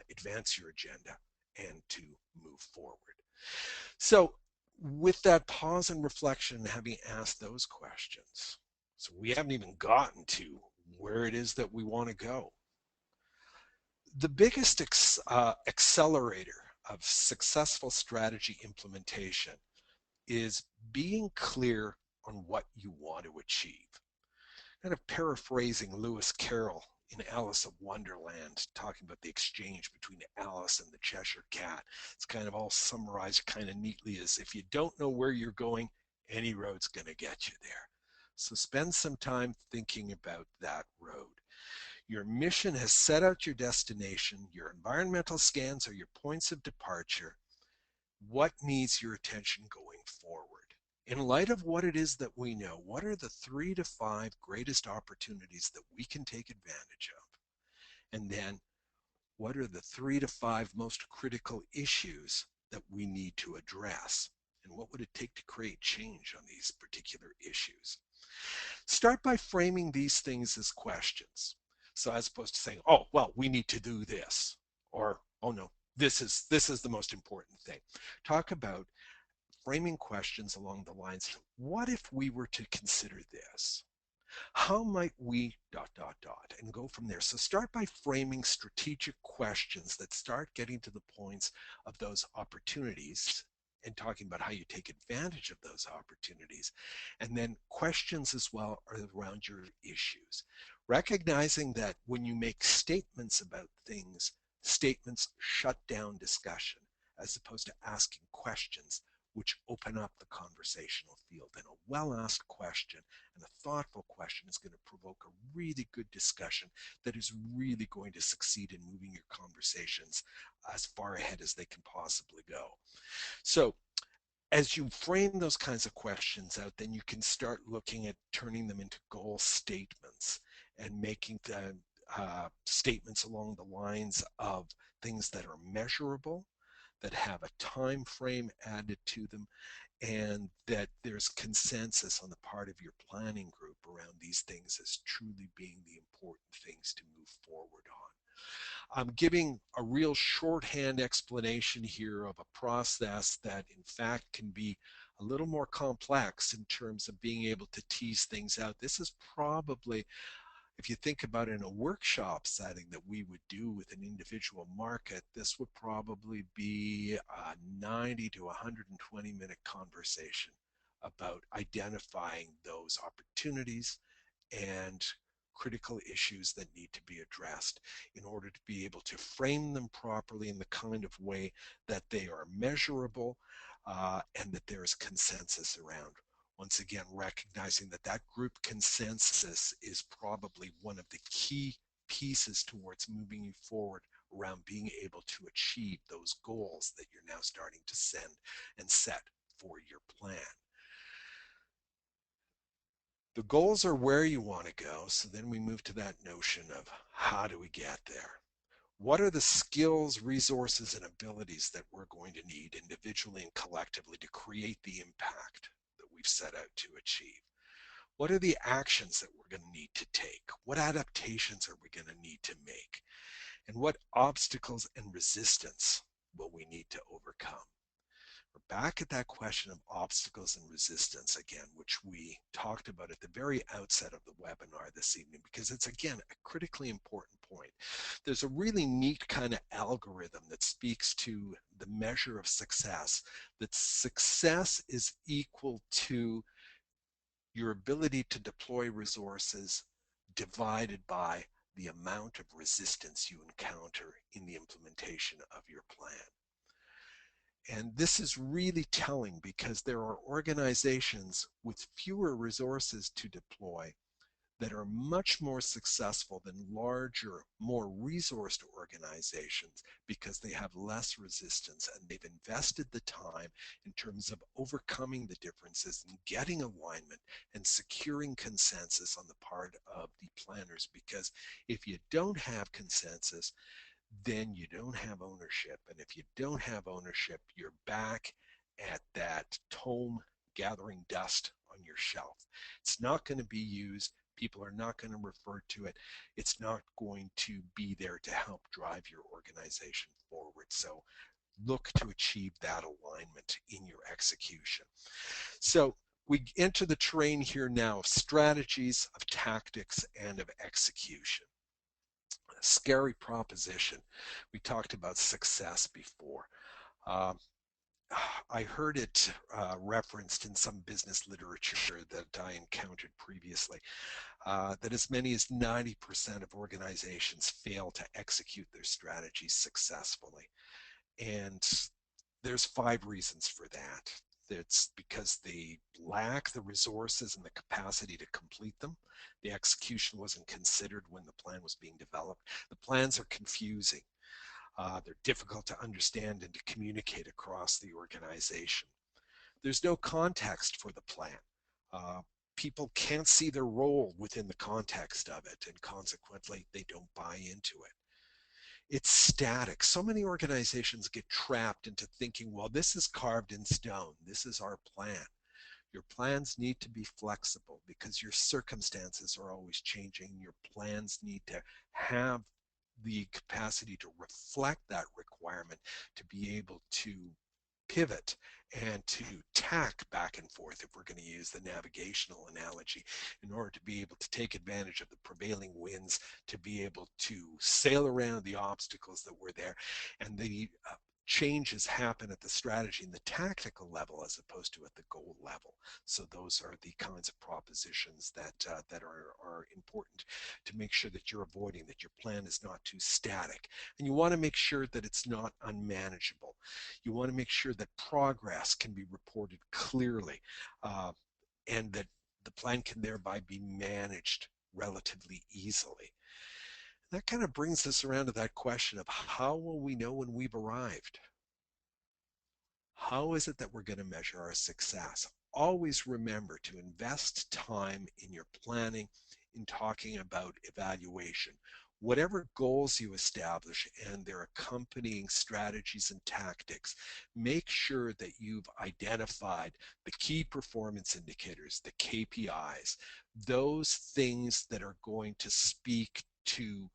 advance your agenda and to move forward. So with that pause and reflection, having asked those questions, so we haven't even gotten to where it is that we want to go. The biggest accelerator of successful strategy implementation is being clear on what you want to achieve. Kind of paraphrasing Lewis Carroll in Alice of Wonderland, talking about the exchange between Alice and the Cheshire Cat. It's kind of all summarized kind of neatly as, if you don't know where you're going, any road's going to get you there. So spend some time thinking about that road. Your mission has set out your destination. Your environmental scans are your points of departure. What needs your attention going forward? In light of what it is that we know, what are the 3 to 5 greatest opportunities that we can take advantage of? And then what are the 3 to 5 most critical issues that we need to address? And what would it take to create change on these particular issues? Start by framing these things as questions. So as opposed to saying, oh, well, we need to do this, or, oh no, this is the most important thing. Talk about framing questions along the lines of, what if we were to consider this? How might we ... and go from there. So start by framing strategic questions that start getting to the points of those opportunities and talking about how you take advantage of those opportunities. And then questions as well are around your issues. Recognizing that when you make statements about things, statements shut down discussion, as opposed to asking questions which open up the conversational field. And a well-asked question and a thoughtful question is going to provoke a really good discussion that is really going to succeed in moving your conversations as far ahead as they can possibly go. So as you frame those kinds of questions out, then you can start looking at turning them into goal statements and making the statements along the lines of things that are measurable, that have a time frame added to them, and that there's consensus on the part of your planning group around these things as truly being the important things to move forward on. I'm giving a real shorthand explanation here of a process that in fact can be a little more complex in terms of being able to tease things out. This is probably If you think about in a workshop setting that we would do with an individual market, this would probably be a 90 to 120-minute conversation about identifying those opportunities and critical issues that need to be addressed in order to be able to frame them properly in the kind of way that they are measurable and that there is consensus around. Once again, recognizing that that group consensus is probably one of the key pieces towards moving you forward around being able to achieve those goals that you're now starting to send and set for your plan. The goals are where you want to go, so then we move to that notion of how do we get there? What are the skills, resources, and abilities that we're going to need individually and collectively to create the impact that we've set out to achieve? What are the actions that we're going to need to take? What adaptations are we going to need to make? And what obstacles and resistance will we need to overcome? We're back at that question of obstacles and resistance again, which we talked about at the very outset of the webinar this evening, because it's, again, a critically important point. There's a really neat kind of algorithm that speaks to the measure of success, that success is equal to your ability to deploy resources divided by the amount of resistance you encounter in the implementation of your plan. And this is really telling because there are organizations with fewer resources to deploy that are much more successful than larger, more resourced organizations because they have less resistance and they've invested the time in terms of overcoming the differences and getting alignment and securing consensus on the part of the planners. Because if you don't have consensus, then you don't have ownership. And if you don't have ownership, you're back at that tome gathering dust on your shelf. It's not going to be used. People are not going to refer to it. It's not going to be there to help drive your organization forward. So look to achieve that alignment in your execution. So we enter the terrain here now of strategies, of tactics, and of execution. Scary proposition. We talked about success before. I heard it referenced in some business literature that I encountered previously, that as many as 90% of organizations fail to execute their strategies successfully. And there's 5 reasons for that. It's because they lack the resources and the capacity to complete them. The execution wasn't considered when the plan was being developed. The plans are confusing. They're difficult to understand and to communicate across the organization. There's no context for the plan. People can't see their role within the context of it, and consequently, they don't buy into it. It's static. So many organizations get trapped into thinking, well, this is carved in stone. This is our plan. Your plans need to be flexible because your circumstances are always changing. Your plans need to have the capacity to reflect that requirement, to be able to pivot and to tack back and forth, if we're going to use the navigational analogy, in order to be able to take advantage of the prevailing winds, to be able to sail around the obstacles that were there. And the changes happen at the strategy and the tactical level as opposed to at the goal level. So those are the kinds of propositions that are important to make sure that you're avoiding, that your plan is not too static. And you want to make sure that it's not unmanageable. You want to make sure that progress can be reported clearly and that the plan can thereby be managed relatively easily. That kind of brings us around to that question of how will we know when we've arrived? How is it that we're going to measure our success? Always remember to invest time in your planning, in talking about evaluation. Whatever goals you establish and their accompanying strategies and tactics, make sure that you've identified the key performance indicators, the KPIs, those things that are going to speak to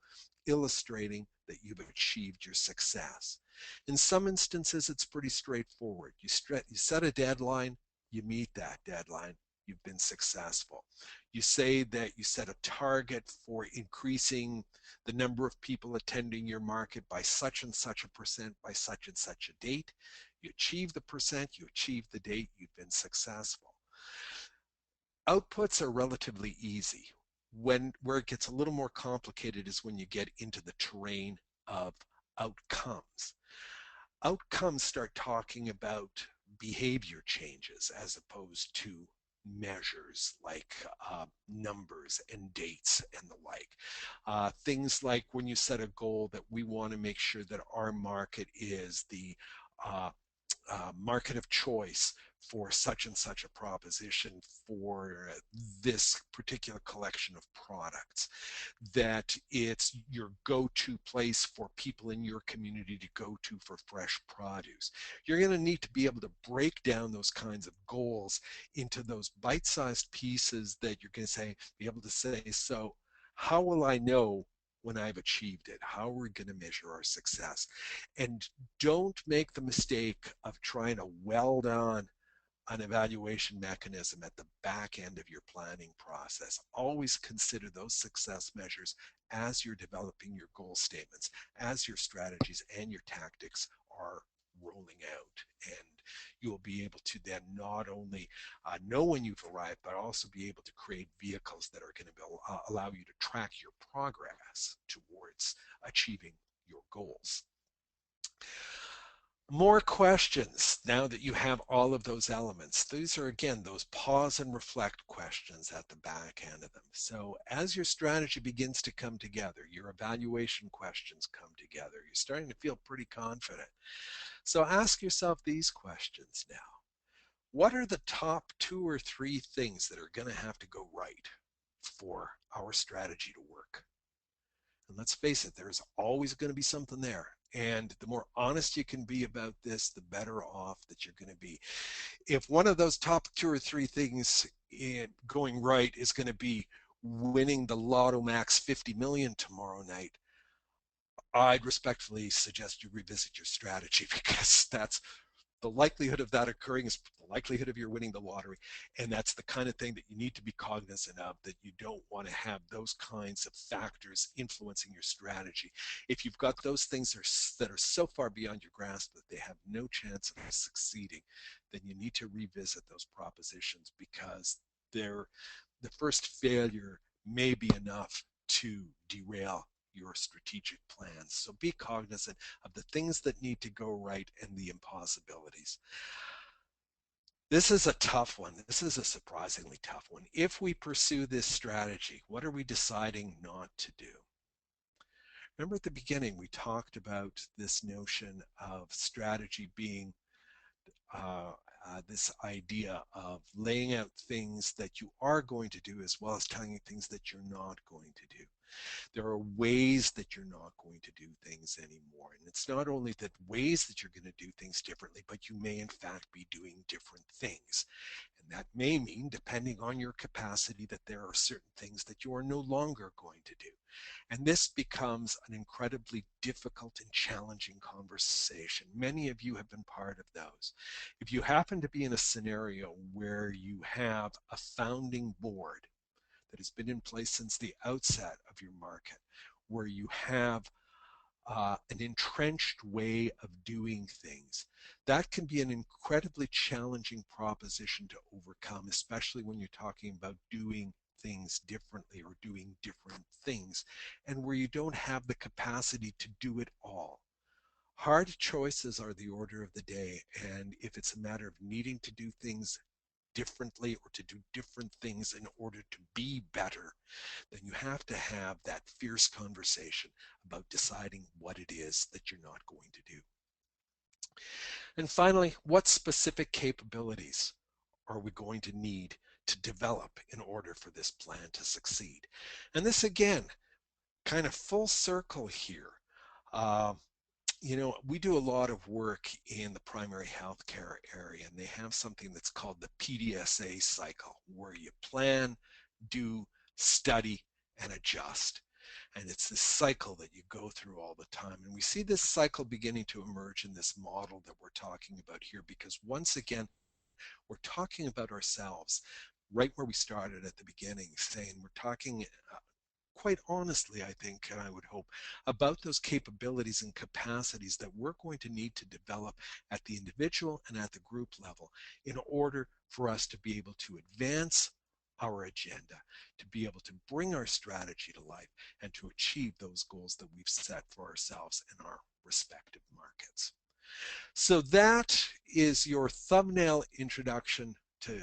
illustrating that you've achieved your success. In some instances, it's pretty straightforward. You set a deadline, you meet that deadline, you've been successful. You say that you set a target for increasing the number of people attending your market by such and such a percent by such and such a date. You achieve the percent, you achieve the date, you've been successful. Outputs are relatively easy. Where it gets a little more complicated is when you get into the terrain of outcomes. Outcomes start talking about behavior changes as opposed to measures like numbers and dates and the like. Things like when you set a goal that we want to make sure that our market is the uh, market of choice for such and such a proposition for this particular collection of products, that it's your go-to place for people in your community to go to for fresh produce. You're going to need to be able to break down those kinds of goals into those bite-sized pieces that you're going to be able to say, so how will I know when I've achieved it? How are we going to measure our success? And don't make the mistake of trying to weld on an evaluation mechanism at the back end of your planning process. Always consider those success measures as you're developing your goal statements, as your strategies and your tactics are rolling out. And you will be able to then not only know when you've arrived, but also be able to create vehicles that are going to allow you to track your progress towards achieving your goals. More questions now that you have all of those elements. These are, again, those pause and reflect questions at the back end of them. So as your strategy begins to come together, your evaluation questions come together, you're starting to feel pretty confident. So ask yourself these questions now. What are the top 2 or 3 things that are going to have to go right for our strategy to work? And let's face it, there's always going to be something there. And the more honest you can be about this, the better off that you're going to be. If one of those top 2 or 3 things going right is going to be winning the Lotto Max 50 million tomorrow night, I'd respectfully suggest you revisit your strategy, because that's the likelihood of that occurring is the likelihood of your winning the lottery. And that's the kind of thing that you need to be cognizant of, that you don't want to have those kinds of factors influencing your strategy. If you've got those things that are so far beyond your grasp that they have no chance of succeeding, then you need to revisit those propositions, because the first failure may be enough to derail your strategic plans. So be cognizant of the things that need to go right and the impossibilities. This is a tough one. This is a surprisingly tough one. If we pursue this strategy, what are we deciding not to do? Remember at the beginning, we talked about this notion of strategy being this idea of laying out things that you are going to do, as well as telling you things that you're not going to do. There are ways that you're not going to do things anymore. And it's not only that ways that you're going to do things differently, but you may in fact be doing different things. And that may mean, depending on your capacity, that there are certain things that you are no longer going to do. And this becomes an incredibly difficult and challenging conversation. Many of you have been part of those. If you happen to be in a scenario where you have a founding board that has been in place since the outset of your market, where you have an entrenched way of doing things, that can be an incredibly challenging proposition to overcome, especially when you're talking about doing things differently or doing different things, and where you don't have the capacity to do it all. Hard choices are the order of the day, and if it's a matter of needing to do things differently or to do different things in order to be better, then you have to have that fierce conversation about deciding what it is that you're not going to do. And finally, what specific capabilities are we going to need to develop in order for this plan to succeed? And this, again, kind of full circle here. You know, we do a lot of work in the primary healthcare area, and they have something that's called the PDSA cycle, where you plan, do, study, and adjust. And it's this cycle that you go through all the time. And we see this cycle beginning to emerge in this model that we're talking about here, because once again, we're talking about ourselves. right where we started at the beginning, saying we're talking quite honestly, I think, and I would hope, about those capabilities and capacities that we're going to need to develop at the individual and at the group level in order for us to be able to advance our agenda, to be able to bring our strategy to life, and to achieve those goals that we've set for ourselves in our respective markets. So that is your thumbnail introduction to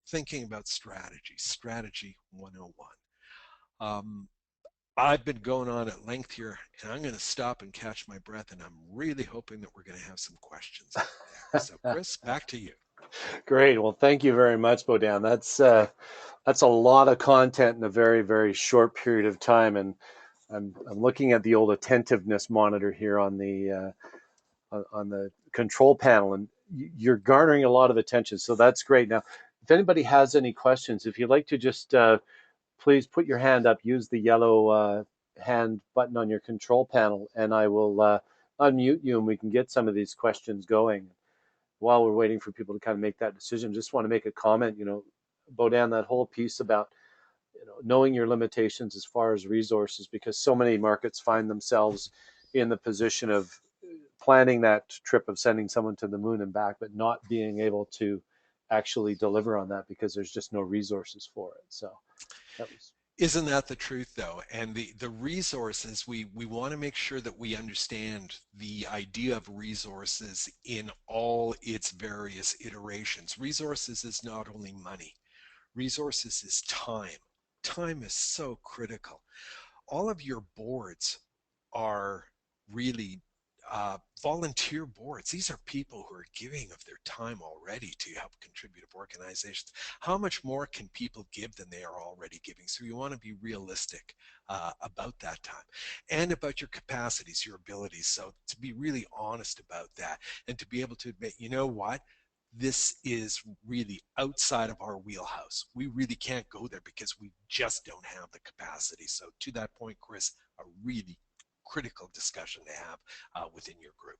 thinking about strategy, Strategy 101. I've been going on at length here, and I'm going to stop and catch my breath, and I'm really hoping that we're going to have some questions out there. So, Chris, back to you. Great. Well, thank you very much, Bodan. That's a lot of content in a very, very short period of time, and I'm looking at the old attentiveness monitor here on the control panel, and you're garnering a lot of attention. So that's great. Now, if anybody has any questions, if you'd like to just please put your hand up, use the yellow hand button on your control panel, and I will unmute you, and we can get some of these questions going. While we're waiting for people to kind of make that decision, just want to make a comment. Bodan, that whole piece about knowing your limitations as far as resources, because so many markets find themselves in the position of planning that trip of sending someone to the moon and back, but not being able to actually deliver on that because there's just no resources for it. So that was. Isn't that the truth, though? And the resources, we want to make sure that we understand the idea of resources in all its various iterations. Resources is not only money, resources is time. Time is so critical. All of your boards are really volunteer boards. These are people who are giving of their time already to help contributive organizations. How much more can people give than they are already giving? So you want to be realistic about that time and about your capacities, your abilities. So to be really honest about that and to be able to admit, you know what? This is really outside of our wheelhouse. We really can't go there because we just don't have the capacity. So to that point, Chris, a really critical discussion to have within your group.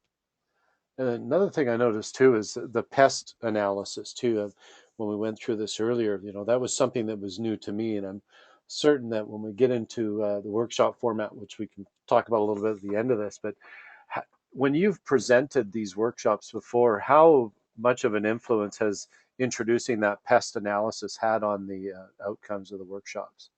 And another thing I noticed too is the pest analysis too. When we went through this earlier, that was something that was new to me, and I'm certain that when we get into the workshop format, which we can talk about a little bit at the end of this, but when you've presented these workshops before, how much of an influence has introducing that pest analysis had on the outcomes of the workshops?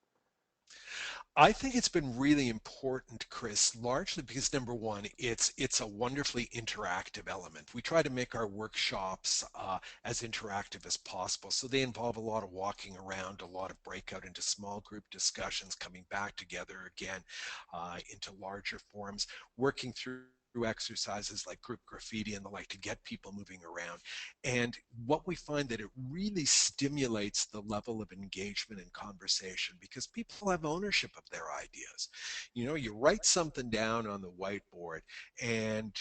I think it's been really important, Chris, largely because number one, it's a wonderfully interactive element. We try to make our workshops as interactive as possible. So they involve a lot of walking around, a lot of breakout into small group discussions, coming back together again into larger forums, working through exercises like group graffiti and the like to get people moving around. And what we find that it really stimulates the level of engagement and conversation because people have ownership of their ideas. You write something down on the whiteboard and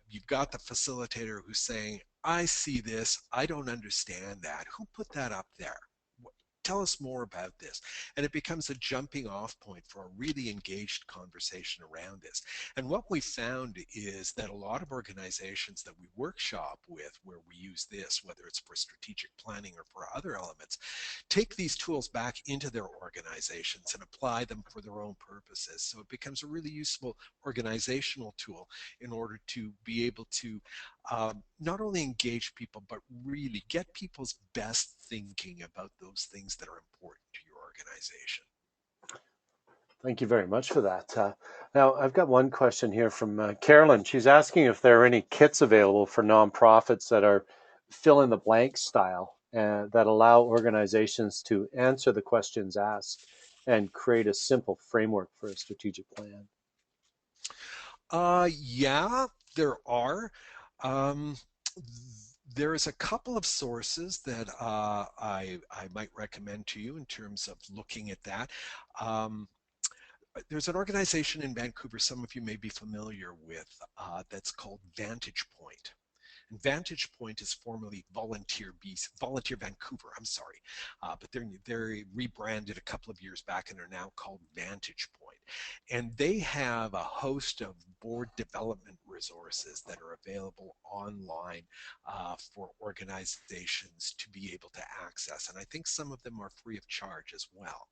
you've got the facilitator who's saying, I see this, I don't understand that. Who put that up there? Tell us more about this. And it becomes a jumping off point for a really engaged conversation around this. And what we found is that a lot of organizations that we workshop with, where we use this, whether it's for strategic planning or for other elements, take these tools back into their organizations and apply them for their own purposes. So it becomes a really useful organizational tool in order to be able to not only engage people, but really get people's best thinking about those things that are important to your organization. Thank you very much for that. Now, I've got one question here from Carolyn. She's asking if there are any kits available for nonprofits that are fill in the blank style that allow organizations to answer the questions asked and create a simple framework for a strategic plan. Yeah, there are. Um, there is a couple of sources that I might recommend to you in terms of looking at that. Um, there's an organization in Vancouver, some of you may be familiar with, that's called Vantage Point. And Vantage Point is formerly Volunteer Vancouver, but they're rebranded a couple of years back and are now called Vantage Point. And they have a host of board development resources that are available online for organizations to be able to access. And I think some of them are free of charge as well.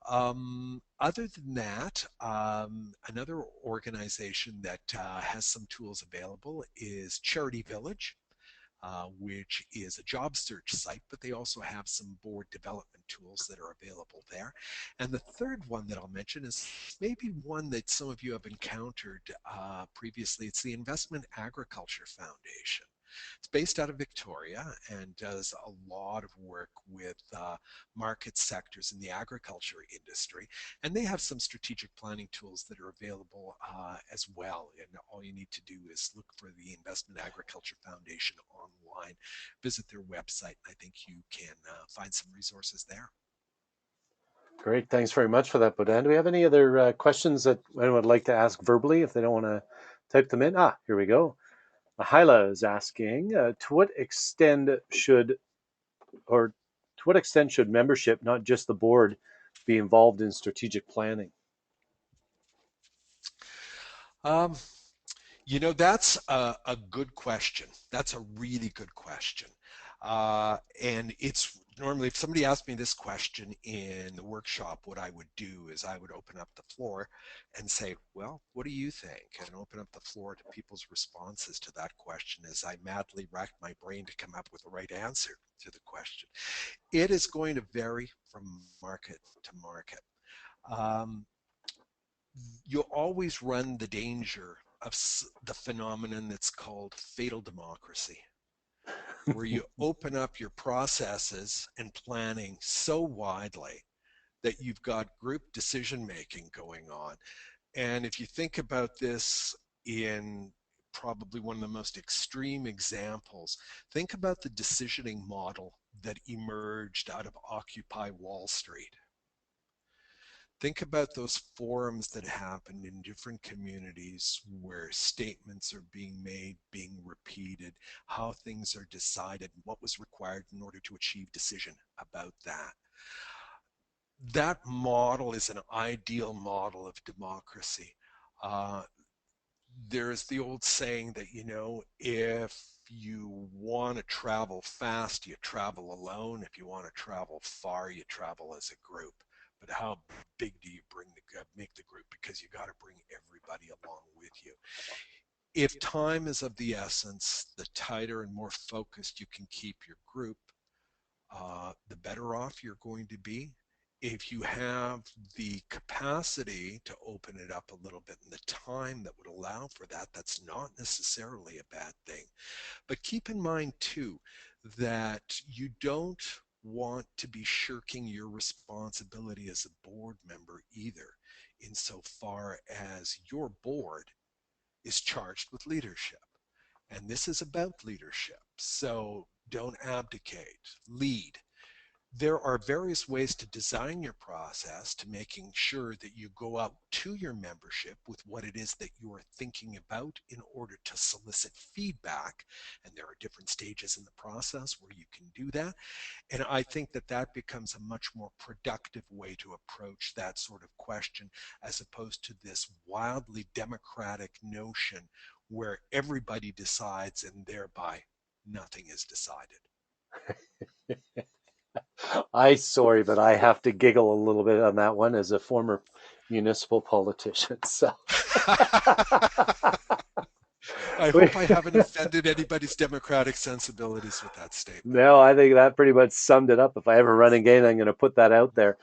Other than that, another organization that has some tools available is Charity Village, which is a job search site, but they also have some board development tools that are available there. And the third one that I'll mention is maybe one that some of you have encountered previously. It's the Investment Agriculture Foundation. It's based out of Victoria and does a lot of work with market sectors in the agriculture industry. And they have some strategic planning tools that are available as well. And all you need to do is look for the Investment Agriculture Foundation online, visit their website. I think you can find some resources there. Great. Thanks very much for that, Bodan. Do we have any other questions that anyone would like to ask verbally if they don't want to type them in? Here we go. Hyla is asking, to what extent should membership, not just the board, be involved in strategic planning? That's a good question. That's a really good question. And it's normally, if somebody asked me this question in the workshop, what I would do is I would open up the floor and say, well, what do you think? And open up the floor to people's responses to that question as I madly racked my brain to come up with the right answer to the question. It is going to vary from market to market. You'll always run the danger of the phenomenon that's called fatal democracy, where you open up your processes and planning so widely that you've got group decision making going on. And if you think about this in probably one of the most extreme examples, think about the decisioning model that emerged out of Occupy Wall Street. Think about those forums that happened in different communities where statements are being made, being repeated, how things are decided, what was required in order to achieve decision about that. That model is an ideal model of democracy. There's the old saying that, if you want to travel fast, you travel alone. If you want to travel far, you travel as a group. But how big do you make the group? Because you got to bring everybody along with you. If time is of the essence, the tighter and more focused you can keep your group, the better off you're going to be. If you have the capacity to open it up a little bit and the time that would allow for that, that's not necessarily a bad thing. But keep in mind too, that you don't want to be shirking your responsibility as a board member either, insofar as your board is charged with leadership. And this is about leadership. So don't abdicate, lead. There are various ways to design your process to making sure that you go out to your membership with what it is that you are thinking about in order to solicit feedback. And there are different stages in the process where you can do that. And I think that that becomes a much more productive way to approach that sort of question, as opposed to this wildly democratic notion where everybody decides and thereby nothing is decided. Sorry, but I have to giggle a little bit on that one as a former municipal politician. So I hope I haven't offended anybody's democratic sensibilities with that statement. No, I think that pretty much summed it up. If I ever run again, I'm going to put that out there.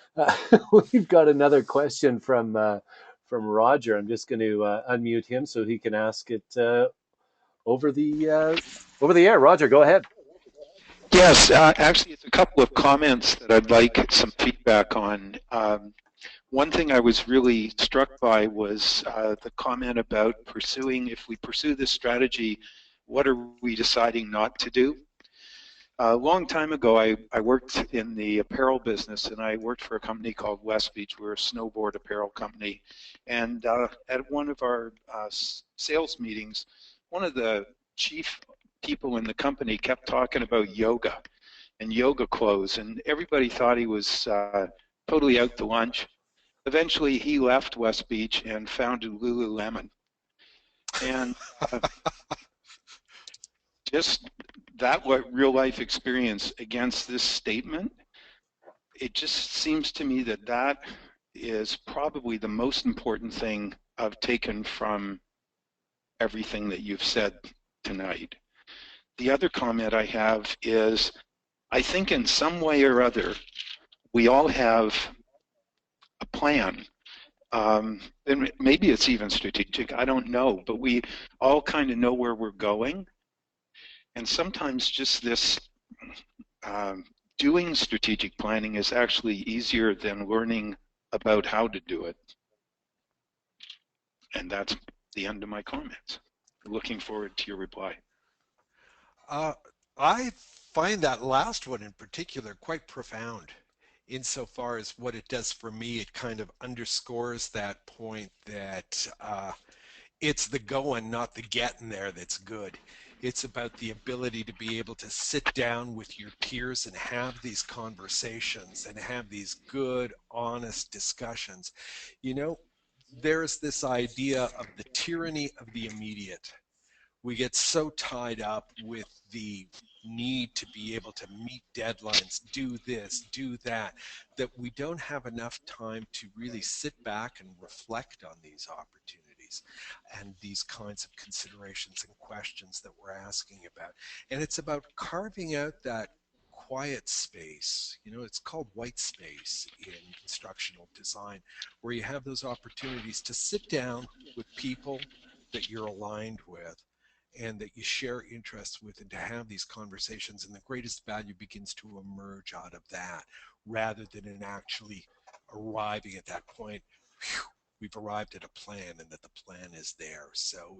We've got another question from Roger. I'm just going to unmute him so he can ask it over the air. Roger, go ahead. Yes, actually, it's a couple of comments that I'd like some feedback on. One thing I was really struck by was the comment about if we pursue this strategy, what are we deciding not to do? A long time ago, I worked in the apparel business, and I worked for a company called West Beach. We're a snowboard apparel company. And at one of our sales meetings, one of the chief people in the company kept talking about yoga and yoga clothes, and everybody thought he was totally out to lunch. eventually he left West Beach and founded Lululemon. And just that real life experience against this statement, it just seems to me that that is probably the most important thing I've taken from everything that you've said tonight. The other comment I have is, I think in some way or other, we all have a plan. And maybe it's even strategic, I don't know, but we all kind of know where we're going. And sometimes just this doing strategic planning is actually easier than learning about how to do it. And that's the end of my comments. Looking forward to your reply. I find that last one in particular quite profound insofar as what it does for me. It kind of underscores that point that it's the going, not the getting there, that's good. It's about the ability to be able to sit down with your peers and have these conversations and have these good, honest discussions. You know, there's this idea of the tyranny of the immediate. We get so tied up with the need to be able to meet deadlines, do this, do that, that we don't have enough time to really sit back and reflect on these opportunities and these kinds of considerations and questions that we're asking about. And it's about carving out that quiet space. You know, it's called white space in instructional design, where you have those opportunities to sit down with people that you're aligned with and that you share interests with, and to have these conversations, and the greatest value begins to emerge out of that, rather than in actually arriving at that point. Whew, we've arrived at a plan, and that the plan is there. So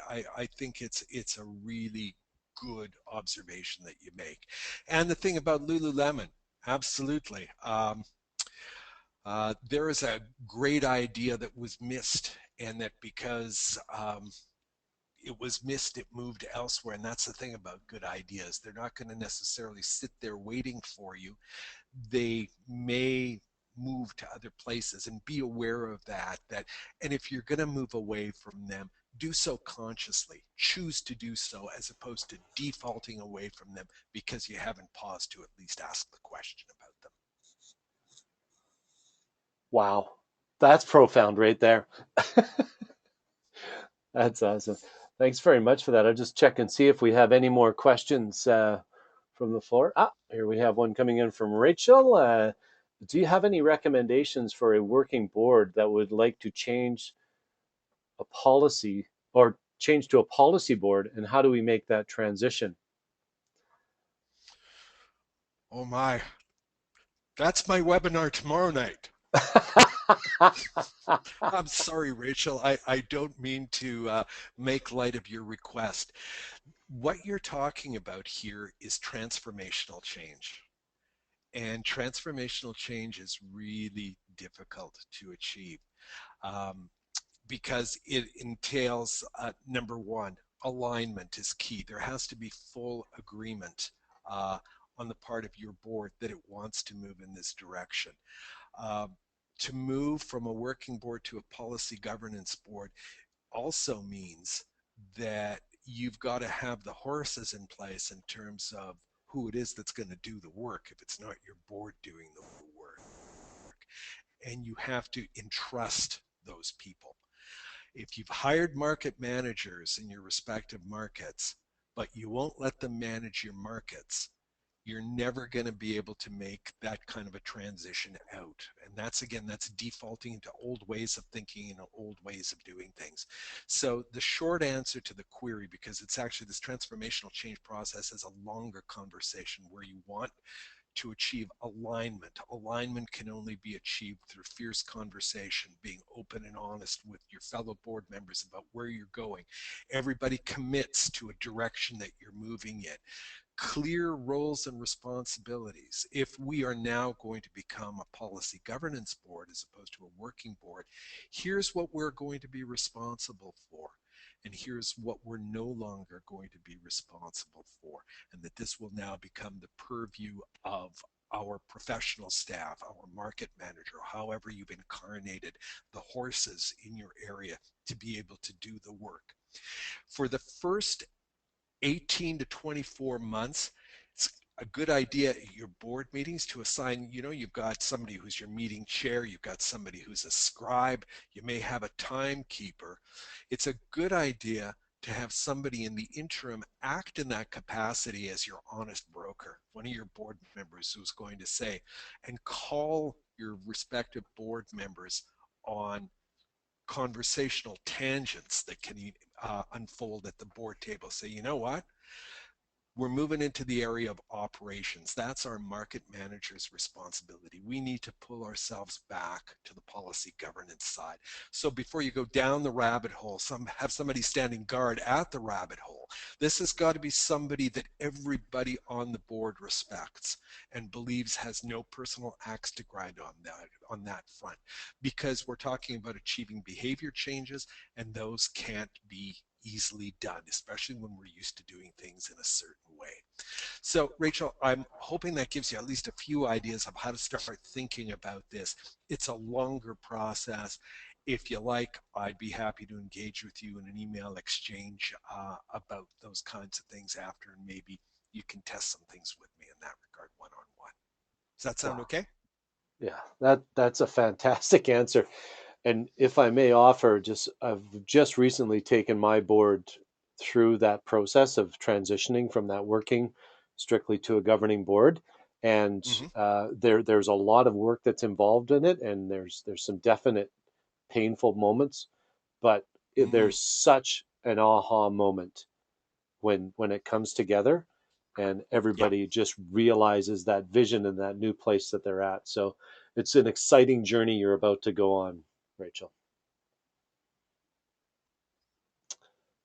I think it's a really good observation that you make. And the thing about Lululemon, absolutely. There is a great idea that was missed, and that because it was missed, it moved elsewhere. And that's the thing about good ideas. They're not going to necessarily sit there waiting for you. They may move to other places, and be aware of that. And if you're going to move away from them, do so consciously. Choose to do so, as opposed to defaulting away from them because you haven't paused to at least ask the question about them. Wow, that's profound right there. That's awesome. Thanks very much for that. I'll just check and see if we have any more questions from the floor. Here we have one coming in from Rachel. Do you have any recommendations for a working board that would like to change a policy or change to a policy board, and how do we make that transition? Oh my, that's my webinar tomorrow night. I'm sorry, Rachel. I don't mean to make light of your request. What you're talking about here is transformational change. And transformational change is really difficult to achieve because it entails, number one, alignment is key. There has to be full agreement on the part of your board that it wants to move in this direction. To move from a working board to a policy governance board also means that you've got to have the horses in place in terms of who it is that's going to do the work if it's not your board doing the work. And you have to entrust those people. If you've hired market managers in your respective markets, but you won't let them manage your markets, you're never going to be able to make that kind of a transition out. And that's, again, that's defaulting into old ways of thinking and old ways of doing things. So the short answer to the query, because it's actually this transformational change process, is a longer conversation where you want to achieve alignment. Alignment can only be achieved through fierce conversation, being open and honest with your fellow board members about where you're going. Everybody commits to a direction that you're moving in. Clear roles and responsibilities. If we are now going to become a policy governance board as opposed to a working board, here's what we're going to be responsible for, and here's what we're no longer going to be responsible for, and that this will now become the purview of our professional staff, our market manager, however you've incarnated the horses in your area to be able to do the work. For the first 18 to 24 months, it's a good idea at your board meetings to assign, you've got somebody who's your meeting chair, you've got somebody who's a scribe, you may have a timekeeper. It's a good idea to have somebody in the interim act in that capacity as your honest broker, one of your board members who's going to say, and call your respective board members on conversational tangents that can unfold at the board table. Say, you know what? We're moving into the area of operations. That's our market manager's responsibility. We need to pull ourselves back to the policy governance side. So before you go down the rabbit hole, have somebody standing guard at the rabbit hole. This has got to be somebody that everybody on the board respects and believes has no personal axe to grind on that front, because we're talking about achieving behavior changes, and those can't be easily done, especially when we're used to doing things in a certain way. So Rachel, I'm hoping that gives you at least a few ideas of how to start thinking about this. It's a longer process. If you like, I'd be happy to engage with you in an email exchange about those kinds of things after, and maybe you can test some things with me in that regard one-on-one. Does that sound okay? Yeah, that's a fantastic answer. And if I may offer, I've just recently taken my board through that process of transitioning from that working strictly to a governing board, and Mm-hmm. there's a lot of work that's involved in it, and there's some definite painful moments, but Mm-hmm. there's such an aha moment when it comes together, and Yeah. everybody just realizes that vision and that new place that they're at. So it's an exciting journey you're about to go on, Rachel.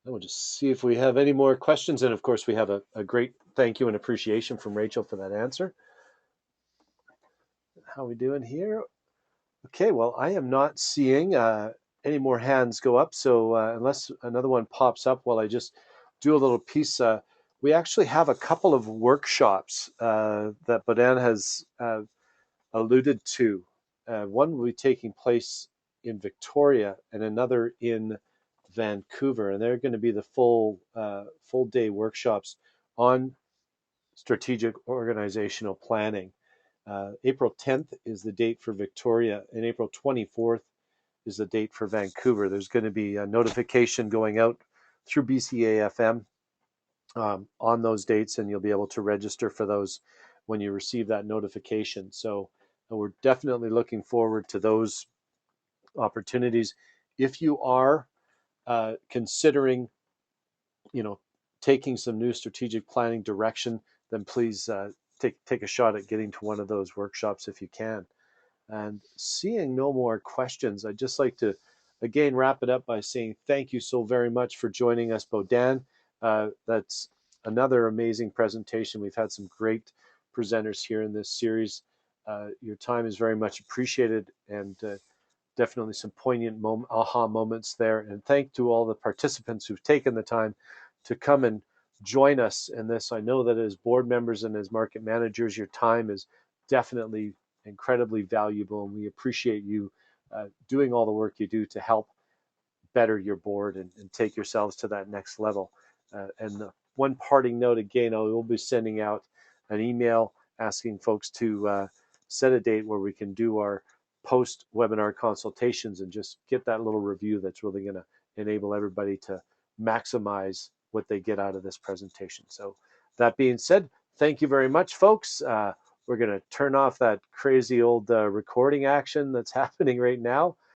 And we'll just see if we have any more questions. And of course, we have a great thank you and appreciation from Rachel for that answer. How are we doing here? Okay, well, I am not seeing any more hands go up. So unless another one pops up while I just do a little piece, we actually have a couple of workshops that Bodan has alluded to. One will be taking place in Victoria and another in Vancouver, and they're going to be the full day workshops on strategic organizational planning. April 10th is the date for Victoria, and April 24th is the date for Vancouver. There's going to be a notification going out through BCAFM on those dates, and you'll be able to register for those when you receive that notification. So we're definitely looking forward to those opportunities. If you are considering, taking some new strategic planning direction, then please take a shot at getting to one of those workshops if you can. And seeing no more questions, I'd just like to again wrap it up by saying thank you so very much for joining us, Bodan. That's another amazing presentation. We've had some great presenters here in this series. Your time is very much appreciated, and definitely some poignant aha moments there. And thank to all the participants who've taken the time to come and join us in this. I know that as board members and as market managers, your time is definitely incredibly valuable, and we appreciate you doing all the work you do to help better your board and take yourselves to that next level. And one parting note again, I will be sending out an email asking folks to set a date where we can do our post-webinar consultations and just get that little review that's really going to enable everybody to maximize what they get out of this presentation. So that being said, thank you very much, folks. We're going to turn off that crazy old recording action that's happening right now.